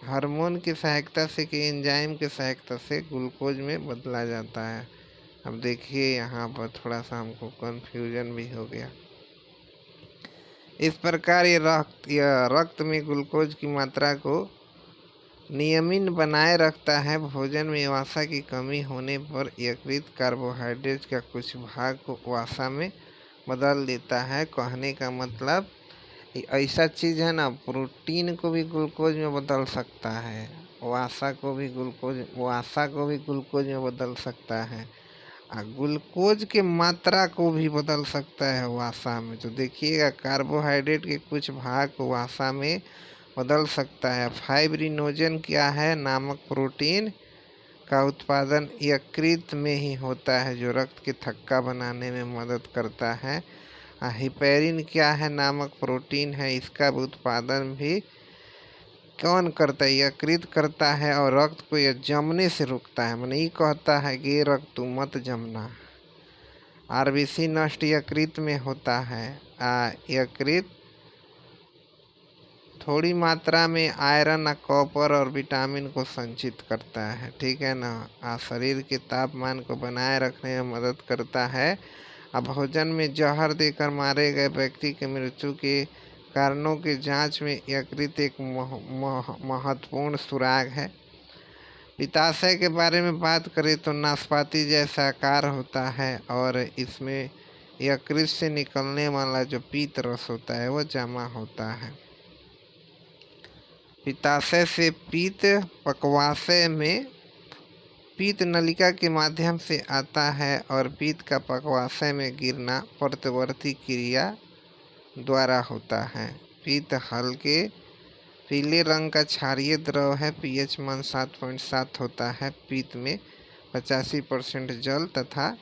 S1: हार्मोन की सहायता से कि एंजाइम की सहायता से ग्लूकोज में बदला जाता है। अब देखिए यहाँ पर थोड़ा सा हमको कन्फ्यूजन भी हो गया। इस प्रकार ये रक्त में ग्लूकोज की मात्रा को नियमित बनाए रखता है। भोजन में वसा की कमी होने पर यकृत कार्बोहाइड्रेट का कुछ भाग को वसा में बदल देता है। कहने का मतलब ऐसा चीज़ है ना, प्रोटीन को भी ग्लूकोज में बदल सकता है, वसा को भी ग्लूकोज में बदल सकता है, ग्लूकोज के मात्रा को भी बदल सकता है वसा में। तो देखिएगा कार्बोहाइड्रेट के कुछ भाग को वसा में बदल सकता है। फाइब्रिनोजन क्या है नामक प्रोटीन का उत्पादन यकृत में ही होता है, जो रक्त के थक्का बनाने में मदद करता है। हिपैरिन क्या है नामक प्रोटीन है, इसका उत्पादन भी कौन करता है, यकृत करता है और रक्त को यह जमने से रोकता है। मैंने ये कहता है कि रक्त तू मत जमना। आरबीसी नष्ट यकृत में होता है। यकृत थोड़ी मात्रा में आयरन, कॉपर और विटामिन को संचित करता है, ठीक है ना। शरीर के तापमान को बनाए रखने में मदद करता है। भोजन में जहर देकर मारे गए व्यक्ति की मृत्यु के कारणों की जांच में यकृत एक महत्वपूर्ण सुराग है। पित्ताशय के बारे में बात करें तो नाशपाती जैसा आकार होता है और इसमें यकृत से निकलने वाला जो पीत रस होता है वो जमा होता है। पित्ताशय से पीत पक्वाशय में पीत नलिका के माध्यम से आता है और पीत का पक्वाशय में गिरना प्रत्यवर्ती क्रिया द्वारा होता है। पीत हल्के पीले रंग का क्षारीय द्रव है। पीएच मान 7.7 होता है। पीत में 85% जल तथा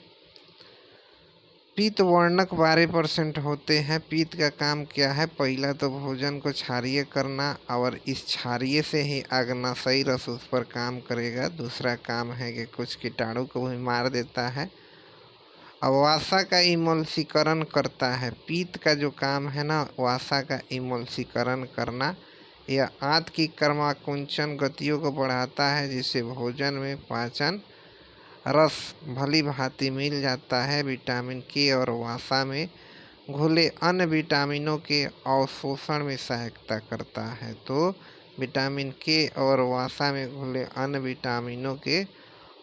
S1: पीत वर्णक 12% होते हैं। पीत का काम क्या है? पहला तो भोजन को क्षारीय करना और इस क्षारीय से ही अग्नाशयी रस उस पर काम करेगा। दूसरा काम है कि कुछ कीटाणु को भी मार देता है। वसा का इमल्सीकरण करता है। पीत का जो काम है ना, वसा का इमल्सीकरण करना। यह आंत की कर्माकुंचन गतियों को बढ़ाता है जिससे भोजन में पाचन रस भली भांति मिल जाता है। विटामिन के और वसा में घुले अन्य विटामिनों के अवशोषण में सहायता करता है। तो विटामिन के और वसा में घुले अन्य विटामिनों के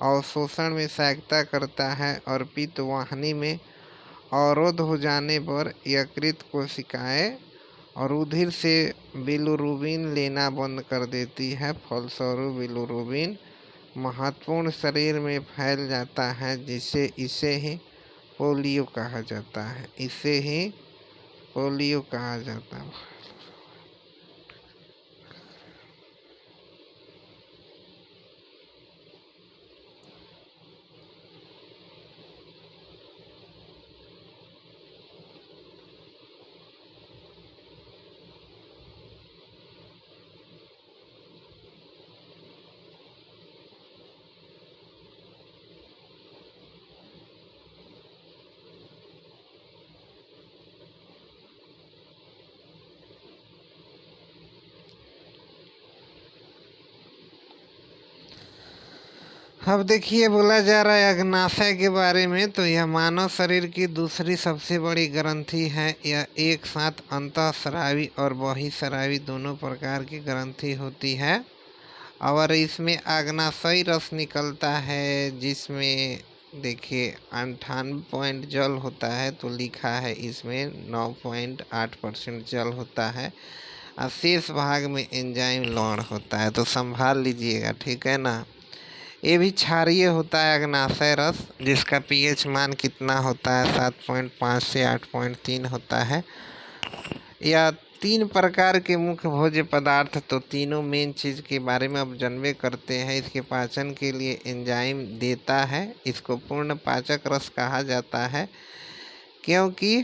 S1: अवशोषण में सहायता करता है और पित्त वाहिनी में अवरोध हो जाने पर यकृत कोशिकाएं रुधिर से बिलिरुबिन लेना बंद कर देती है। फलस्वरूप बिलिरुबिन महत्वपूर्ण शरीर में फैल जाता है जिससे इसे ही पोलियो कहा जाता है। इसे ही पोलियो कहा जाता है। अब देखिए, बोला जा रहा है अग्नाशय के बारे में। तो यह मानव शरीर की दूसरी सबसे बड़ी ग्रंथि है। यह एक साथ अंतःस्रावी और बहिःस्रावी दोनों प्रकार की ग्रंथि होती है और इसमें अग्नाशयी रस निकलता है जिसमें देखिए 98 पॉइंट जल होता है। तो लिखा है इसमें 9.8% जल होता है और शेष भाग में एंजाइम लवण होता है। तो संभाल लीजिएगा, ठीक है ना। ये भी क्षारीय होता है अग्नाशय रस, जिसका पीएच मान कितना होता है? 7.5 से 8.3 होता है। यह 3 प्रकार के मुख्य भोज्य पदार्थ, तो तीनों मेन चीज़ के बारे में अब जानबे करते हैं। इसके पाचन के लिए एंजाइम देता है। इसको पूर्ण पाचक रस कहा जाता है क्योंकि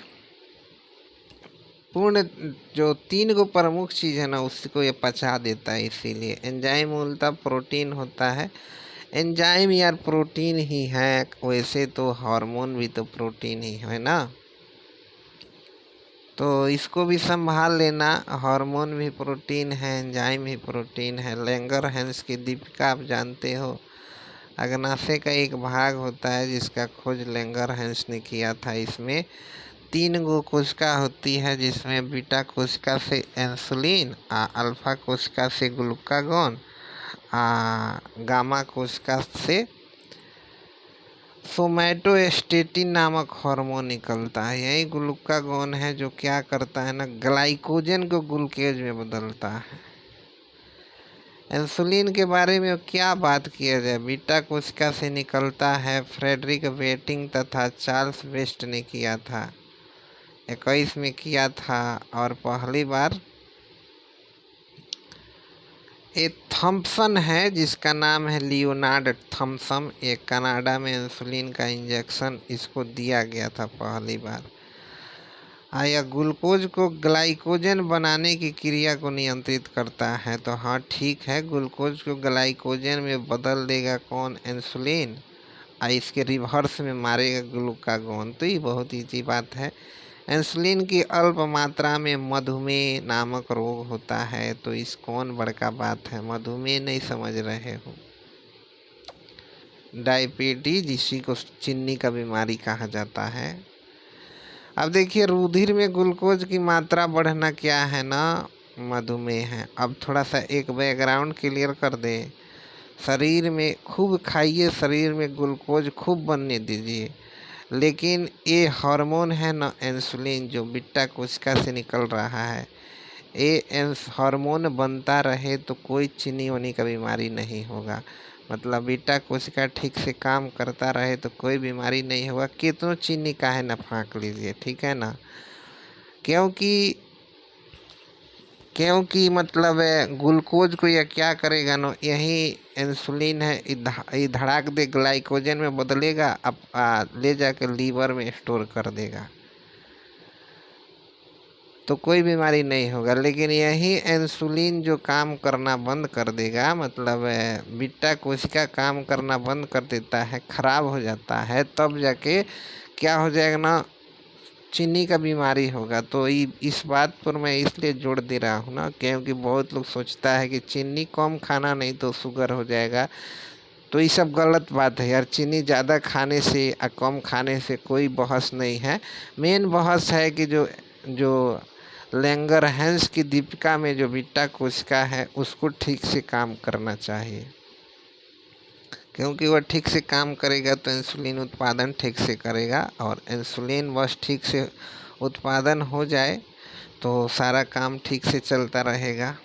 S1: पूर्ण जो 3 गो प्रमुख चीज़ है ना उसको ये पचा देता है। इसीलिए एंजाइम मूलतः प्रोटीन होता है। एंजाइम यार प्रोटीन ही है। वैसे तो हार्मोन भी तो प्रोटीन ही है ना, तो इसको भी संभाल लेना। हार्मोन भी प्रोटीन है, एंजाइम भी प्रोटीन है। लैंगरहैंस की दीपिका आप जानते हो, अग्नाशय का एक भाग होता है जिसका खोज लैंगरहैंस ने किया था। इसमें 3 गो कोशिका होती है जिसमें बीटा कोशिका से इंसुलिन, अल्फा कोशिका से ग्लूकागॉन, गामा कोशिका से सोमैटोस्टेटिन नामक हार्मोन निकलता है। यही ग्लूकागॉन है जो क्या करता है ना, ग्लाइकोजन को ग्लूकोज में बदलता है। इंसुलिन के बारे में क्या बात किया जाए, बीटा कोशिका से निकलता है। फ्रेडरिक बेटिंग तथा चार्ल्स वेस्ट ने किया था, 21 में किया था। और पहली बार एक थॉम्पसन है जिसका नाम है लियोनार्ड थॉम्पसन। ये कनाडा में इंसुलिन का इंजेक्शन इसको दिया गया था पहली बार। यह ग्लूकोज को ग्लाइकोजन बनाने की क्रिया को नियंत्रित करता है। तो हाँ ठीक है, ग्लूकोज को ग्लाइकोजन में बदल देगा कौन? इंसुलिन। इसके रिवर्स में मारेगा ग्लूकागॉन। तो ये बहुत ईजी बात है। इंसुलिन की अल्प मात्रा में मधुमेह नामक रोग होता है। तो इस कौन बड़का बात है, मधुमेह नहीं समझ रहे हो, डायबिटीज, इसी को चीनी का बीमारी कहा जाता है। अब देखिए रुधिर में ग्लूकोज की मात्रा बढ़ना क्या है ना, मधुमेह है। अब थोड़ा सा एक बैकग्राउंड क्लियर कर दें। शरीर में खूब खाइए, शरीर में ग्लूकोज खूब बनने दीजिए, लेकिन ये हार्मोन है ना इंसुलिन जो बीटा कोशिका से निकल रहा है, ये हार्मोन बनता रहे तो कोई चीनी वानी का बीमारी नहीं होगा। मतलब बीटा कोशिका ठीक से काम करता रहे तो कोई बीमारी नहीं होगा। कितनों चीनी का है ना फाँक लीजिए, ठीक है ना। क्योंकि क्योंकि मतलब ग्लूकोज को यह क्या करेगा ना, यही इंसुलिन है, ये धड़ाक दे ग्लाइकोजन में बदलेगा, अब ले जाकर लीवर में स्टोर कर देगा, तो कोई बीमारी नहीं होगा। लेकिन यही इंसुलिन जो काम करना बंद कर देगा, मतलब बीटा कोशिका काम करना बंद कर देता है, खराब हो जाता है, तब जाके क्या हो जाएगा ना, चीनी का बीमारी होगा। तो इस बात पर मैं इसलिए जोर दे रहा हूँ ना, क्योंकि बहुत लोग सोचता है कि चीनी कम खाना नहीं तो शुगर हो जाएगा। तो ये सब गलत बात है यार। चीनी ज़्यादा खाने से या कम खाने से कोई बहस नहीं है। मेन बहस है कि जो जो लैंगरहैंस की दीपिका में जो बीटा कोशिका है उसको ठीक से काम करना चाहिए, क्योंकि वह ठीक से काम करेगा तो इंसुलिन उत्पादन ठीक से करेगा, और इंसुलिन बस ठीक से उत्पादन हो जाए तो सारा काम ठीक से चलता रहेगा।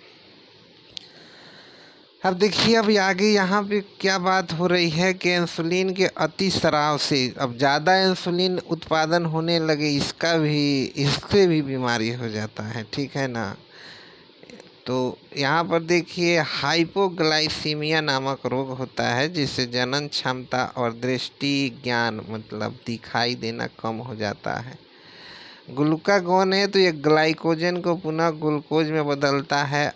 S1: अब देखिए, अब आगे यहाँ पे क्या बात हो रही है कि इंसुलिन के अति स्राव से अब ज़्यादा इंसुलिन उत्पादन होने लगे, इससे भी बीमारी हो जाता है, ठीक है ना। तो यहाँ पर देखिए हाइपोग्लाइसीमिया नामक रोग होता है, जिससे जनन क्षमता और दृष्टि ज्ञान मतलब दिखाई देना कम हो जाता है। ग्लूकागोन है तो ये ग्लाइकोजन को पुनः ग्लूकोज में बदलता है।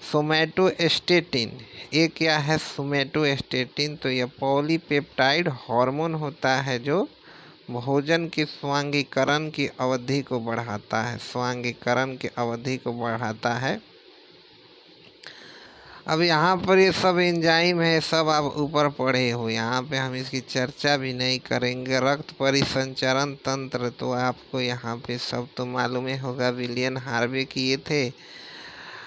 S1: सोमैटोस्टेटिन, ये क्या है सोमैटोस्टेटिन, तो यह पॉलीपेप्टाइड हार्मोन होता है जो भोजन के स्वांगीकरण की अवधि को बढ़ाता है, स्वांगीकरण की अवधि को बढ़ाता है। अब यहाँ पर ये सब एंजाइम है, सब आप ऊपर पढ़े हो, यहाँ पे हम इसकी चर्चा भी नहीं करेंगे। रक्त परिसंचरण तंत्र तो आपको यहाँ पे सब तो मालूम ही होगा, विलियम हार्वे किए थे।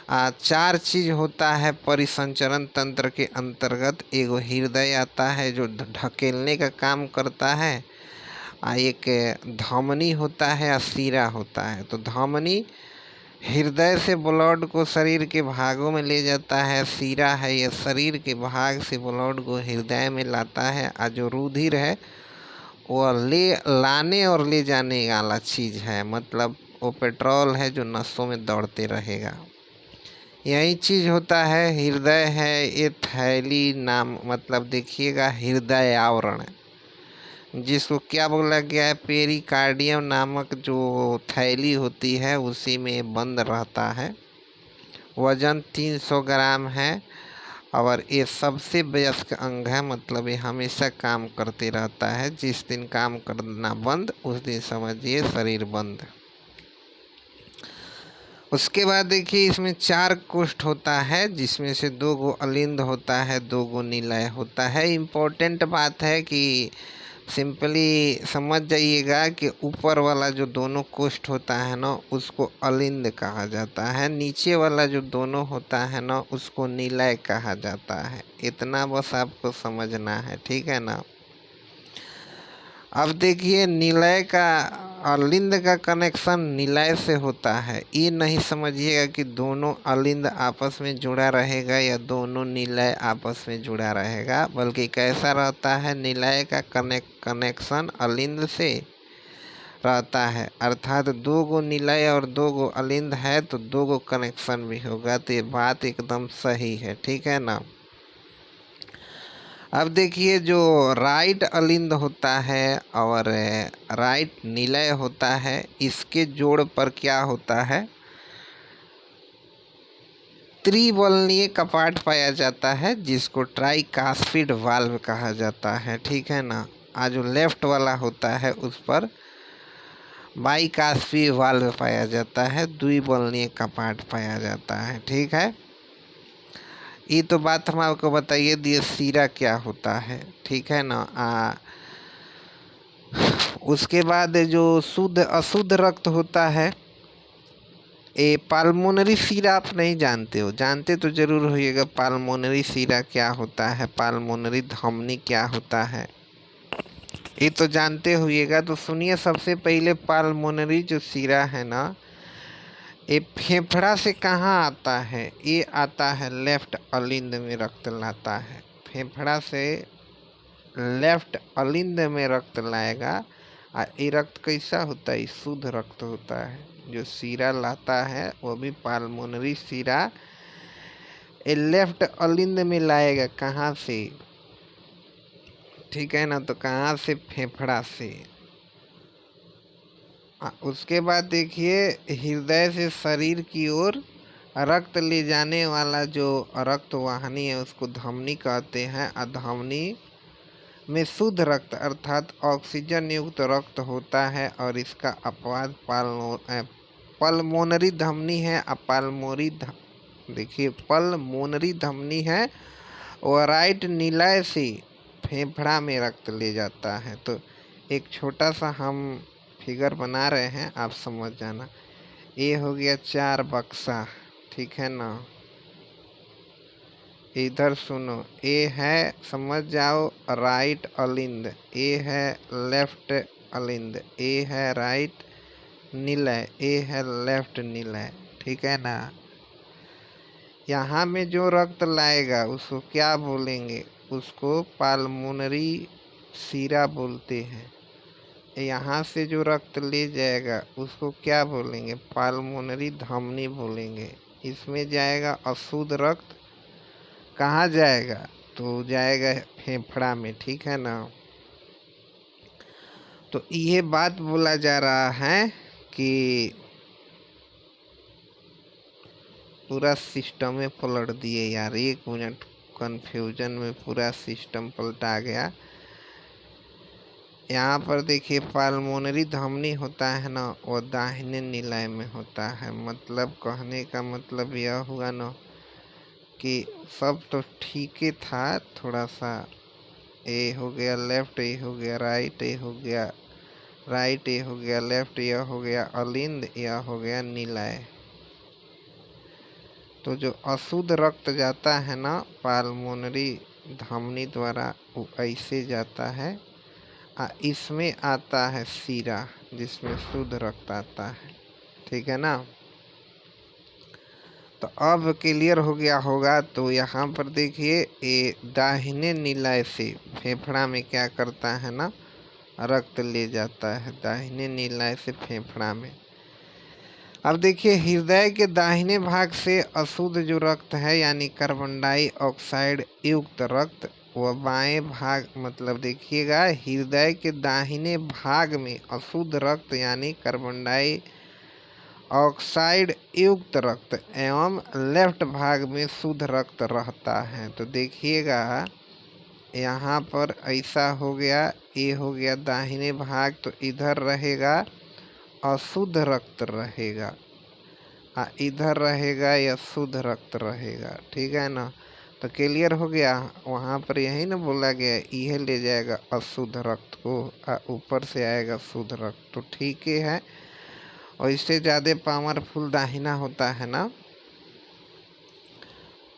S1: 4 चीज़ होता है परिसंचरण तंत्र के अंतर्गत। एगो हृदय आता है जो ढकेलने का काम करता है, एक धमनी होता है और सीरा होता है। तो धमनी हृदय से ब्लड को शरीर के भागों में ले जाता है, सीरा है ये शरीर के भाग से ब्लड को हृदय में लाता है, और जो रुधिर है वो लाने और ले जाने वाला चीज़ है, मतलब वो पेट्रोल है जो नसों में दौड़ते रहेगा। यही चीज़ होता है हृदय है, ये थैली नाम मतलब देखिएगा हृदय आवरण, जिसको क्या बोला गया है, पेरिकार्डियम नामक जो थैली होती है उसी में बंद रहता है। वजन 300 ग्राम है, और ये सबसे वयस्क अंग है, मतलब ये हमेशा काम करते रहता है। जिस दिन काम करना बंद उस दिन समझिए शरीर बंद। उसके बाद देखिए इसमें 4 कोष्ठ होता है, जिसमें से 2 गो अलिंद होता है, 2 गो निलय होता है। इम्पोर्टेंट बात है कि सिंपली समझ जाइएगा कि ऊपर वाला जो दोनों कोष्ठ होता है ना उसको अलिंद कहा जाता है, नीचे वाला जो दोनों होता है ना उसको निलय कहा जाता है। इतना बस आपको समझना है, ठीक है ना। अब देखिए निलय का अलिंद का कनेक्शन निलय से होता है। ये नहीं समझिएगा कि दोनों अलिंद आपस में जुड़ा रहेगा या दोनों निलय आपस में जुड़ा रहेगा, बल्कि कैसा रहता है, निलय का कनेक्शन अलिंद से रहता है। अर्थात 2 गो निलय और 2 गो अलिंद है तो 2 गो कनेक्शन भी होगा। तो ये बात एकदम सही है, ठीक है ना। अब देखिए जो राइट अलिंद होता है और राइट निलय होता है, इसके जोड़ पर क्या होता है, त्रिबलनीय कपाट पाया जाता है, जिसको ट्राइकास्पिड वाल्व कहा जाता है, ठीक है ना। आज जो लेफ्ट वाला होता है उस पर बाइकास्पिड वाल्व पाया जाता है, द्विबलनीय कपाट पाया जाता है, ठीक है। ये तो बात हम आपको बताइए दिए, सीरा क्या होता है, ठीक है ना। उसके बाद जो शुद्ध अशुद्ध रक्त होता है, ये पाल्मोनरी सीरा आप नहीं जानते हो, जानते तो जरूर होइएगा पाल्मोनरी सीरा क्या होता है, पाल्मोनरी धमनी क्या होता है, ये तो जानते होइएगा। तो सुनिए, सबसे पहले पाल्मोनरी जो सीरा है ना, ये फेफड़ा से कहाँ आता है, ये आता है लेफ्ट अलिंद में रक्त लाता है, फेफड़ा से लेफ्ट अलिंद में रक्त लाएगा। और ये रक्त कैसा होता है, शुद्ध रक्त होता है। जो सीरा लाता है वो भी पाल्मोनरी सीरा ये लेफ्ट अलिंद में लाएगा, कहाँ से, ठीक है ना, तो कहाँ से, फेफड़ा से। उसके बाद देखिए, हृदय से शरीर की ओर रक्त ले जाने वाला जो रक्त वाहिनी है उसको धमनी कहते हैं। और धमनी में शुद्ध रक्त अर्थात ऑक्सीजन युक्त रक्त होता है और इसका अपवाद पल्मोनरी धमनी है। देखिए, पल्मोनरी धमनी है और राइट निलय से फेफड़ा में रक्त ले जाता है। तो एक छोटा सा हम फिगर बना रहे हैं, आप समझ जाना। ये हो गया 4 बक्सा, ठीक है ना। इधर सुनो, ये है, समझ जाओ, राइट अलिंद, ये है लेफ्ट अलिंद, ये है राइट निलय, ये है लेफ्ट निलय, ठीक है ना। यहाँ में जो रक्त लाएगा उसको क्या बोलेंगे, उसको पाल्मोनरी सीरा बोलते हैं। यहाँ से जो रक्त ले जाएगा उसको क्या बोलेंगे, पाल्मोनरी धमनी बोलेंगे। इसमें जाएगा अशुद्ध रक्त, कहाँ जाएगा, तो जाएगा फेफड़ा में, ठीक है ना। तो ये बात बोला जा रहा है कि पूरा सिस्टम में पलट दिए यार, 1 मिनट कंफ्यूजन में पूरा सिस्टम पलटा गया। यहाँ पर देखिए, पाल्मोनरी धमनी होता है ना, वो दाहिने निलय में होता है। मतलब कहने का मतलब यह हुआ ना कि सब तो ठीक ही था, थोड़ा सा ए हो गया लेफ्ट, ए हो गया राइट, ए हो गया राइट, ए हो गया लेफ्ट, यह हो गया अलिंद, यह हो गया निलय। तो जो अशुद्ध रक्त जाता है ना पाल्मोनरी धमनी द्वारा, वो ऐसे जाता है। इसमें आता है सीरा जिसमें शुद्ध रक्त आता है, ठीक है ना। तो अब क्लियर हो गया होगा। तो यहाँ पर देखिए, ये दाहिने निलय से फेफड़ा में क्या करता है ना, रक्त ले जाता है दाहिने निलय से फेफड़ा में। अब देखिए, हृदय के दाहिने भाग से अशुद्ध जो रक्त है यानी कार्बन डाइऑक्साइड युक्त रक्त, वह बाएं भाग, मतलब देखिएगा, हृदय के दाहिने भाग में अशुद्ध रक्त यानी कार्बन डाइऑक्साइड युक्त रक्त एवं लेफ्ट भाग में शुद्ध रक्त रहता है। तो देखिएगा, यहाँ पर ऐसा हो गया, ये हो गया दाहिने भाग, तो इधर रहेगा अशुद्ध रक्त रहेगा, इधर रहेगा या शुद्ध रक्त रहेगा, ठीक है ना। तो क्लियर हो गया। वहाँ पर यही ना बोला गया, यह ले जाएगा अशुद्ध रक्त को, ऊपर से आएगा शुद्ध रक्त, तो ठीक ही है। और इससे ज़्यादा पावरफुल दाहिना होता है ना,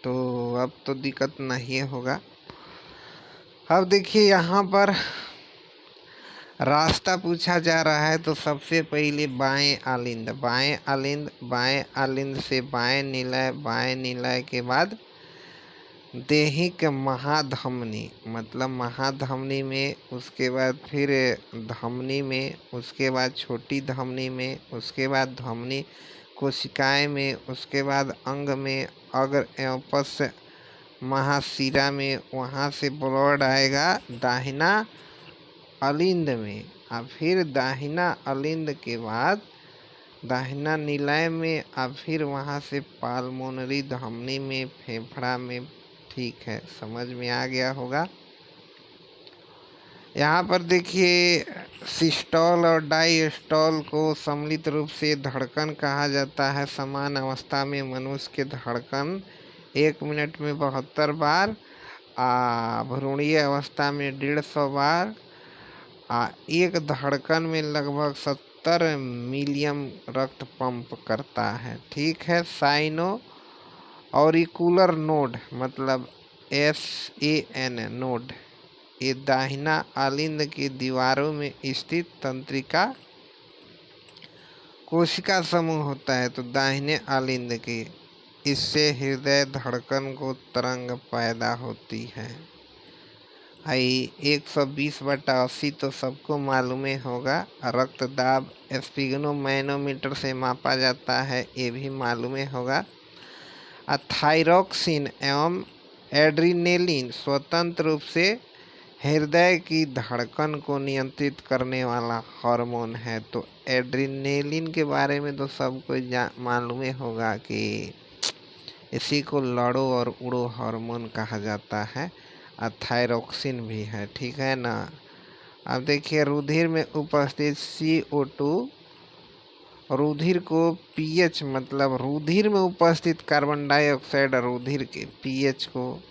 S1: तो अब तो दिक्कत नहीं होगा। अब देखिए, यहाँ पर रास्ता पूछा जा रहा है, तो सबसे पहले बाएं आलिंद, बाएं आलिंद, बाएं आलिंद से बाएं निलय, बाएं निलय के बाद देहिक महाधमनी, मतलब महाधमनी में, उसके बाद फिर धमनी में, उसके बाद छोटी धमनी में, उसके बाद धमनी कोशिकाएं में, उसके बाद अंग में, अग्र एवं पश्च महाशिरा में, वहाँ से ब्लड आएगा दाहिना अलिंद में, और फिर दाहिना अलिंद के बाद दाहिना निलय में, और फिर वहाँ से पाल्मोनरी धमनी में, फेफड़ा में, ठीक है, समझ में आ गया होगा। यहाँ पर देखिए, सिस्टोल और डायस्टोल को सम्मिलित रूप से धड़कन कहा जाता है। समान अवस्था में मनुष्य के धड़कन 1 मिनट में 72 बार, भ्रूणीय अवस्था में 150 बार, एक धड़कन में लगभग 70 मिलियन रक्त पंप करता है। ठीक है। साइनो ऑरिकुलर नोड मतलब SAN नोड, ये दाहिना आलिंद की दीवारों में स्थित तंत्रिका कोशिका समूह होता है। तो दाहिने आलिंद की, इससे हृदय धड़कन को तरंग पैदा होती है। 120/80 तो सबको मालूम ही होगा। रक्तदाब स्पिग्नोमैनोमीटर से मापा जाता है, ये भी मालूम ही होगा। थायरॉक्सिन एवं एड्रीनेलिन स्वतंत्र रूप से हृदय की धड़कन को नियंत्रित करने वाला हार्मोन है। तो एड्रीनेलिन के बारे में तो सबको मालूम ही होगा कि इसी को लड़ो और उड़ो हार्मोन कहा जाता है। थायरॉक्सिन भी है। ठीक है ना। अब देखिए रुधिर में उपस्थित CO2, रुधिर को pH मतलब रुधिर में उपस्थित कार्बन डाइऑक्साइड रुधिर के pH को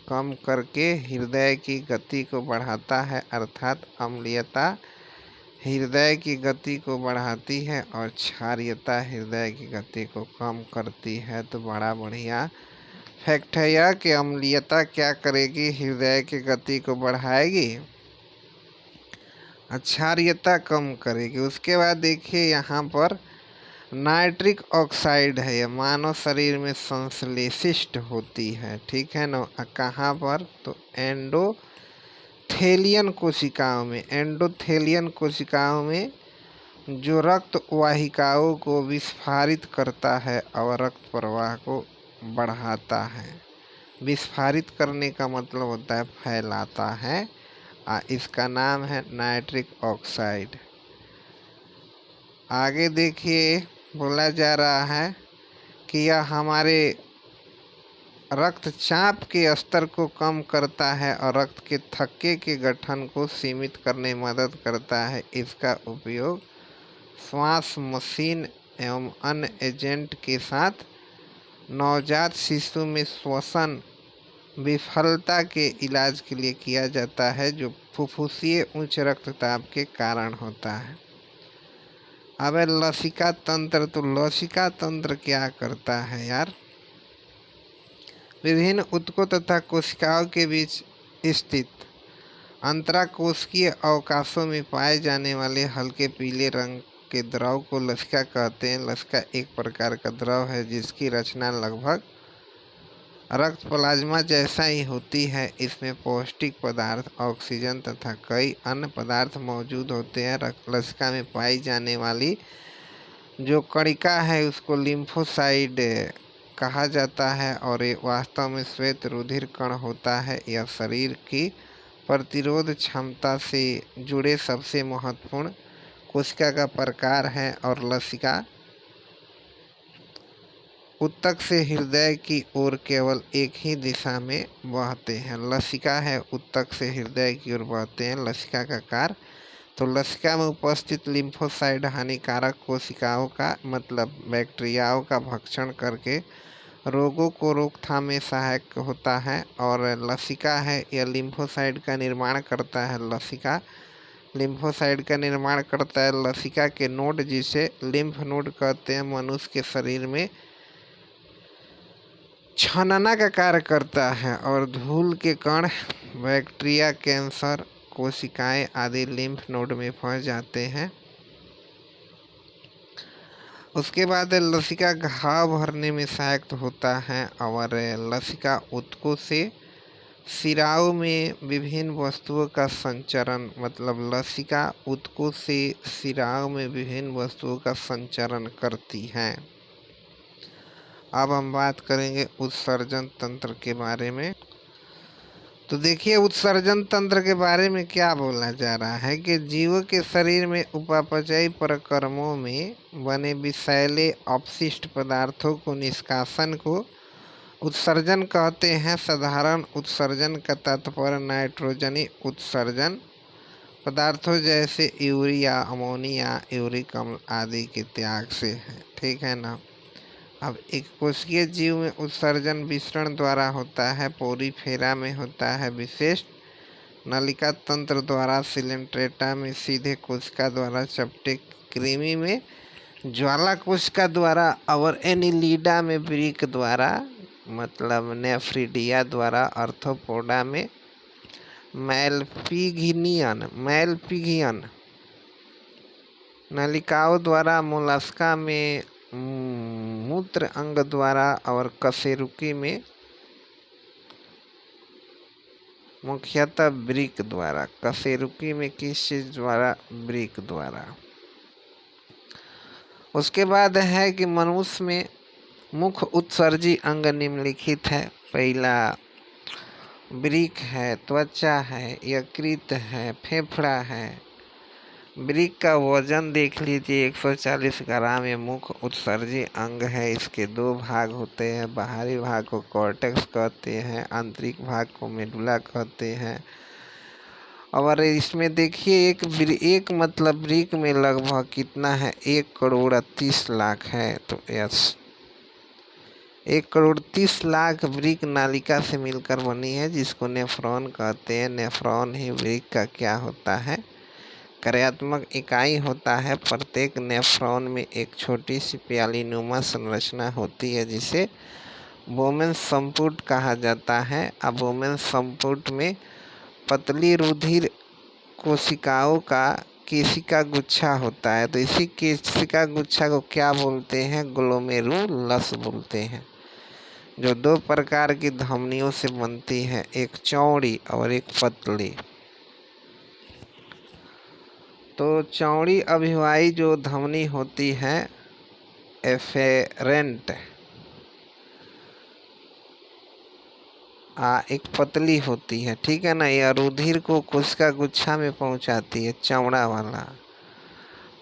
S1: कम करके हृदय की गति को बढ़ाता है, अर्थात अम्लीयता हृदय की गति को बढ़ाती है और क्षारीयता हृदय की गति को कम करती है। तो बड़ा बढ़िया फैक्ट है यह कि अम्लीयता क्या करेगी, हृदय की गति को बढ़ाएगी, क्षारीयता कम करेगी। उसके बाद देखिए यहाँ पर नाइट्रिक ऑक्साइड है, यह मानव शरीर में संश्लेषित होती है। ठीक है ना। कहाँ पर, तो एंडोथेलियन कोशिकाओं में। एंडोथेलियन कोशिकाओं में जो रक्त वाहिकाओं को विस्फारित करता है और रक्त प्रवाह को बढ़ाता है। विस्फारित करने का मतलब होता है फैलाता है। इसका नाम है नाइट्रिक ऑक्साइड। आगे देखिए बोला जा रहा है कि यह हमारे रक्तचाप के स्तर को कम करता है और रक्त के थक्के के गठन को सीमित करने में मदद करता है। इसका उपयोग श्वास मशीन एवं अन्य एजेंट के साथ नवजात शिशु में श्वसन विफलता के इलाज के लिए किया जाता है, जो फुफ्फुसीय उच्च रक्तचाप के कारण होता है। अब लसिका तंत्र। तो लसिका तंत्र क्या करता है यार, विभिन्न ऊतकों तथा कोशिकाओं के बीच स्थित अंतराकोशिकीय अवकाशों में पाए जाने वाले हल्के पीले रंग के द्रव को लसिका कहते हैं। लसिका एक प्रकार का द्रव है जिसकी रचना लगभग रक्त प्लाज्मा जैसा ही होती है। इसमें पौष्टिक पदार्थ, ऑक्सीजन तथा कई अन्य पदार्थ मौजूद होते हैं। लसिका में पाई जाने वाली जो कणिका है उसको लिम्फोसाइट कहा जाता है और ये वास्तव में श्वेत रुधिर कण होता है। यह शरीर की प्रतिरोध क्षमता से जुड़े सबसे महत्वपूर्ण कोशिका का प्रकार है। और लसिका ऊतक से हृदय की ओर केवल एक ही दिशा में बहते हैं। लसिका है ऊतक से हृदय की ओर बहते हैं। लसिका का कार्य। तो लसिका में उपस्थित लिम्फोसाइट हानिकारक कोशिकाओं का मतलब बैक्टीरियाओं का भक्षण करके रोगों को रोकथाम में सहायक होता है। और लसिका है यह लिम्फोसाइट का निर्माण करता है। लसिका लिम्फोसाइट का निर्माण करता है। लसिका के नोड जिसे लिम्फ नोड कहते हैं मनुष्य के शरीर में छनना का कार्य करता है और धूल के कण, बैक्टीरिया, कैंसर कोशिकाएं आदि लिम्फ नोड में फंस जाते हैं। उसके बाद लसिका घाव भरने में सहायक होता है और लसिका ऊतकों से सिराओं में विभिन्न वस्तुओं का संचरण मतलब लसिका ऊतकों से सिराओं में विभिन्न वस्तुओं का संचरण करती है। अब हम बात करेंगे उत्सर्जन तंत्र के बारे में। तो देखिए उत्सर्जन तंत्र के बारे में क्या बोला जा रहा है कि जीवों के शरीर में उपापचयी प्रक्रमों में बने विषैले अपशिष्ट पदार्थों को निष्कासन को उत्सर्जन कहते हैं। साधारण उत्सर्जन का तात्पर्य नाइट्रोजनी उत्सर्जन पदार्थों जैसे यूरिया, अमोनिया, यूरिक अम्ल आदि के त्याग से है। ठीक है ना। अब एक कोशिकीय जीव में उत्सर्जन विसरण द्वारा होता है। पोरीफेरा में होता है विशेष नलिका तंत्र द्वारा सिलेंट्रेटा में सीधे कोशिका द्वारा चपटे कृमि में ज्वाला कोशिका द्वारा और एनिलिडा में वृक्क द्वारा मतलब नेफ्रिडिया द्वारा अर्थोपोडा में मैलपिघियन नलिकाओं द्वारा मोलस्का में मूत्र अंग द्वारा और कशेरुकी में मुख्यतः वृक्क द्वारा। कशेरुकी में किस चीज द्वारा? वृक्क द्वारा। उसके बाद है कि मनुष्य में मुख्य उत्सर्जी अंग निम्नलिखित है। पहला वृक्क है, त्वचा है, यकृत है, फेफड़ा है। वृक्क का वजन देख लीजिए 140 ग्राम। ये मुख्य उत्सर्जी अंग है। इसके दो भाग होते हैं, बाहरी भाग को कॉर्टेक्स कहते हैं, आंतरिक भाग को मेडुला कहते हैं। और इसमें देखिए एक मतलब वृक्क में लगभग कितना है? 1,30,00,000 है। तो यस, 1,30,00,000 वृक्क नालिका से मिलकर बनी है, जिसको नेफ्रॉन कहते हैं। नेफ्रॉन ही वृक्क का क्या होता है? कार्यात्मक इकाई होता है। प्रत्येक नेफ्रॉन में एक छोटी सी प्यालीनुमा संरचना होती है, जिसे बोमेन संपुट कहा जाता है। अब बोमेन संपुट में पतली रुधिर कोशिकाओं का केशिका गुच्छा होता है। तो इसी केशिका गुच्छा को क्या बोलते हैं? ग्लोमेरुलस बोलते हैं, जो दो प्रकार की धमनियों से बनती है, एक चौड़ी और एक पतली। तो चौड़ी अभिवाही जो धमनी होती है एफेरेंट, एक पतली होती है, ठीक है ना। यह रुधिर को कोशिका गुच्छा में पहुंचाती है। चौड़ा वाला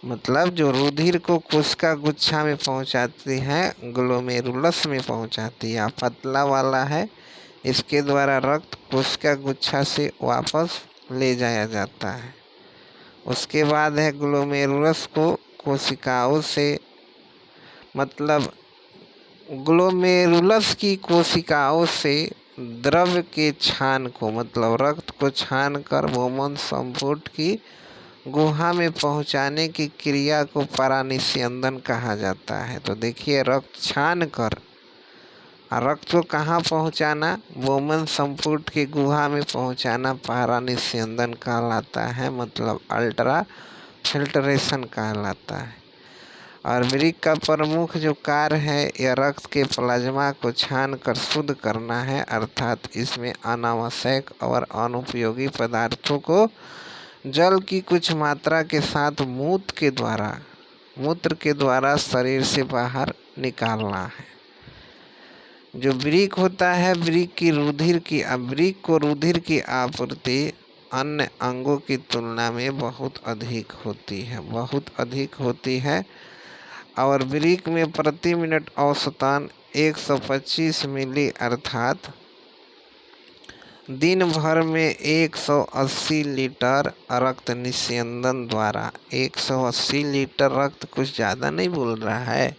S1: मतलब जो रुधिर को कोशिका गुच्छा में पहुंचाती है, ग्लोमेरुलस में पहुंचाती है। पतला वाला है, इसके द्वारा रक्त कोशिका गुच्छा से वापस ले जाया जाता है। उसके बाद है ग्लोमेरुलस को कोशिकाओं से मतलब ग्लोमेरुलस की कोशिकाओं से द्रव के छान को मतलब रक्त को छान कर बोमन संपुट की गुहा में पहुंचाने की क्रिया को परानिस्यंदन कहा जाता है। तो देखिए, रक्त छान कर रक्त को कहाँ पहुंचाना? बोमन संपुट की गुहा में पहुंचाना परानिस्यंदन कहलाता है, मतलब अल्ट्रा फिल्ट्रेशन कहलाता है। और वृक्क का प्रमुख जो कार्य है, यह रक्त के प्लाज्मा को छान कर शुद्ध करना है, अर्थात इसमें अनावश्यक और अनुपयोगी पदार्थों को जल की कुछ मात्रा के साथ मूत्र के द्वारा शरीर से बाहर निकालना है। जो वृक्क होता है, वृक्क को रुधिर की आपूर्ति अन्य अंगों की तुलना में बहुत अधिक होती है। और वृक्क में प्रति मिनट औसतन 125 मिली अर्थात दिन भर में 180 लीटर रक्त निस्यंदन द्वारा 180 लीटर रक्त कुछ ज़्यादा नहीं बोल रहा है,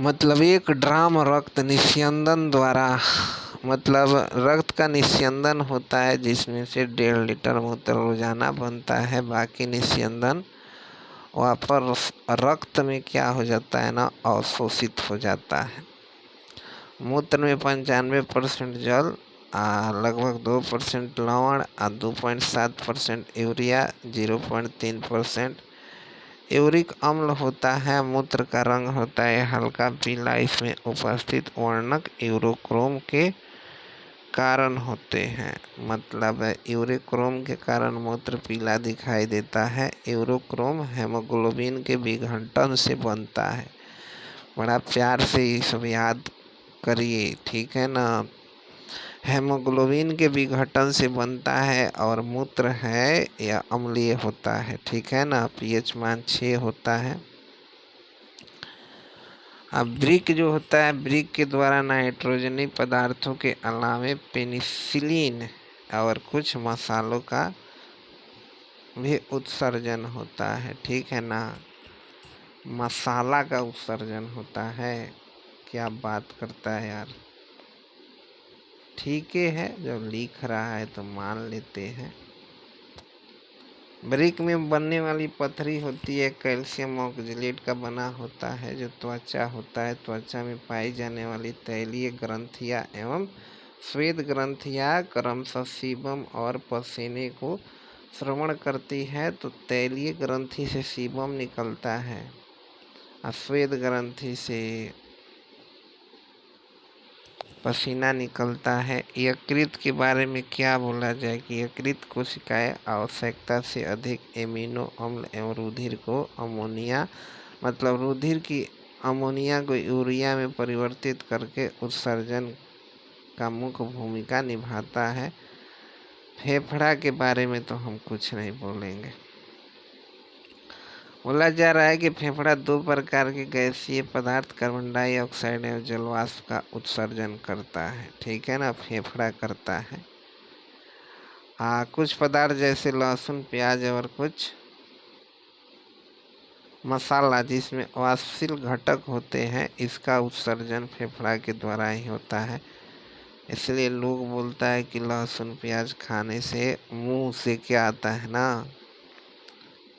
S1: मतलब 1 ड्राम रक्त निस्यंदन द्वारा मतलब रक्त का निस्यंदन होता है, जिसमें से 1.5 लीटर मूत्र रोजाना बनता है। बाकी निस्यंदन वापस रक्त में क्या हो जाता है ना, अवशोषित हो जाता है। मूत्र में 95% जल, लगभग 2% लवण, 2.7% यूरिया, 0.3% यूरिक अम्ल होता है। मूत्र का रंग होता है हल्का पीला। इसमें उपस्थित वर्णक यूरोक्रोम के कारण होते हैं, मतलब यूरोक्रोम के कारण मूत्र पीला दिखाई देता है। यूरोक्रोम हेमोग्लोबिन के विघटन से बनता है। बड़ा प्यार से ये सब याद करिए, ठीक है ना। हेमोग्लोबिन के विघटन से बनता है और मूत्र है या अम्लीय होता है, ठीक है ना। पीएच मान 6 होता है। अब वृक्क जो होता है, वृक्क के द्वारा नाइट्रोजनी पदार्थों के अलावे पेनिसिलिन और कुछ मसालों का भी उत्सर्जन होता है, ठीक है ना। मसाला का उत्सर्जन होता है। क्या बात करता है यार। ठीक ही है, जब लिख रहा है तो मान लेते हैं। ब्रिक में बनने वाली पथरी होती है कैल्शियम ऑक्जेलेट का बना होता है। जो त्वचा होता है, त्वचा में पाई जाने वाली तैलीय ग्रंथियां एवं श्वेत ग्रंथियां क्रमशः सीबम और पसीने को श्रवण करती है, तो तैलीय ग्रंथि से सीबम निकलता है, श्वेत ग्रंथि से पसीना निकलता है। यकृत के बारे में क्या बोला जाए कि यकृत कोशिकाएं आवश्यकता से अधिक एमिनो अम्ल एवं रुधिर को अमोनिया मतलब रुधिर की अमोनिया को यूरिया में परिवर्तित करके उत्सर्जन का मुख्य भूमिका निभाता है। फेफड़ा के बारे में तो हम कुछ नहीं बोलेंगे। बोला जा रहा है कि फेफड़ा दो प्रकार के गैसीय पदार्थ कार्बन डाइऑक्साइड एवं जलवाष्प का उत्सर्जन करता है। ठीक है ना, फेफड़ा करता है। कुछ पदार्थ जैसे लहसुन, प्याज और कुछ मसाला जिसमें वाष्पशील घटक होते हैं, इसका उत्सर्जन फेफड़ा के द्वारा ही होता है। इसलिए लोग बोलता है कि लहसुन प्याज खाने से मुंह से क्या आता है ना,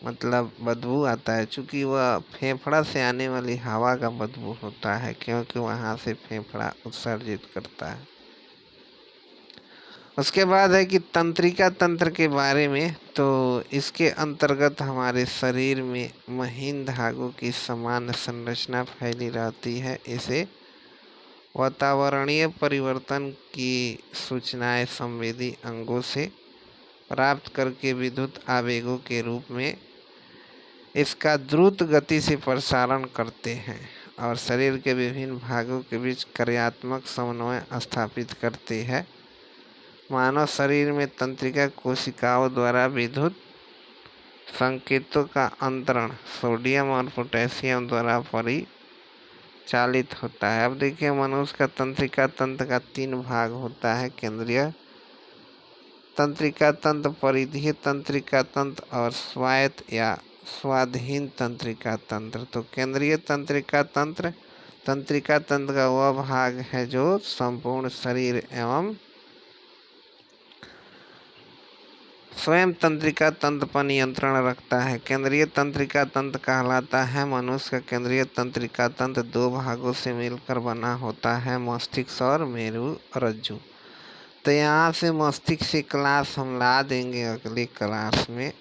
S1: मतलब बदबू आता है, चूँकि वह फेफड़ा से आने वाली हवा का बदबू होता है, क्योंकि वहाँ से फेफड़ा उत्सर्जित करता है। उसके बाद है कि तंत्रिका तंत्र के बारे में, तो इसके अंतर्गत हमारे शरीर में महीन धागों की समान संरचना फैली रहती है। इसे वातावरणीय परिवर्तन की सूचनाएं संवेदी अंगों से प्राप्त करके विद्युत आवेगों के रूप में इसका द्रुत गति से प्रसारण करते हैं और शरीर के विभिन्न भागों के बीच कार्यात्मक समन्वय स्थापित करते हैं। मानव शरीर में तंत्रिका कोशिकाओं द्वारा विद्युत संकेतों का अंतरण सोडियम और पोटेशियम द्वारा परिचालित होता है। अब देखिए, मनुष्य का तंत्रिका तंत्र का 3 भाग होता है: केंद्रीय तंत्रिका तंत्र, परिधीय तंत्रिका तंत्र और स्वायत्त या स्वाधीन तंत्रिका तंत्र। तो केंद्रीय तंत्रिका तंत्र का वह भाग है जो संपूर्ण शरीर एवं स्वयं तंत्रिका तंत्र पर नियंत्रण रखता है। केंद्रीय तंत्रिका तंत्र कहलाता है। मनुष्य का केंद्रीय तंत्रिका तंत्र 2 भागों से मिलकर बना होता है: मस्तिष्क और मेरु रज्जु। तो यहाँ से मस्तिष्क से क्लास हम ला देंगे अगली क्लास में।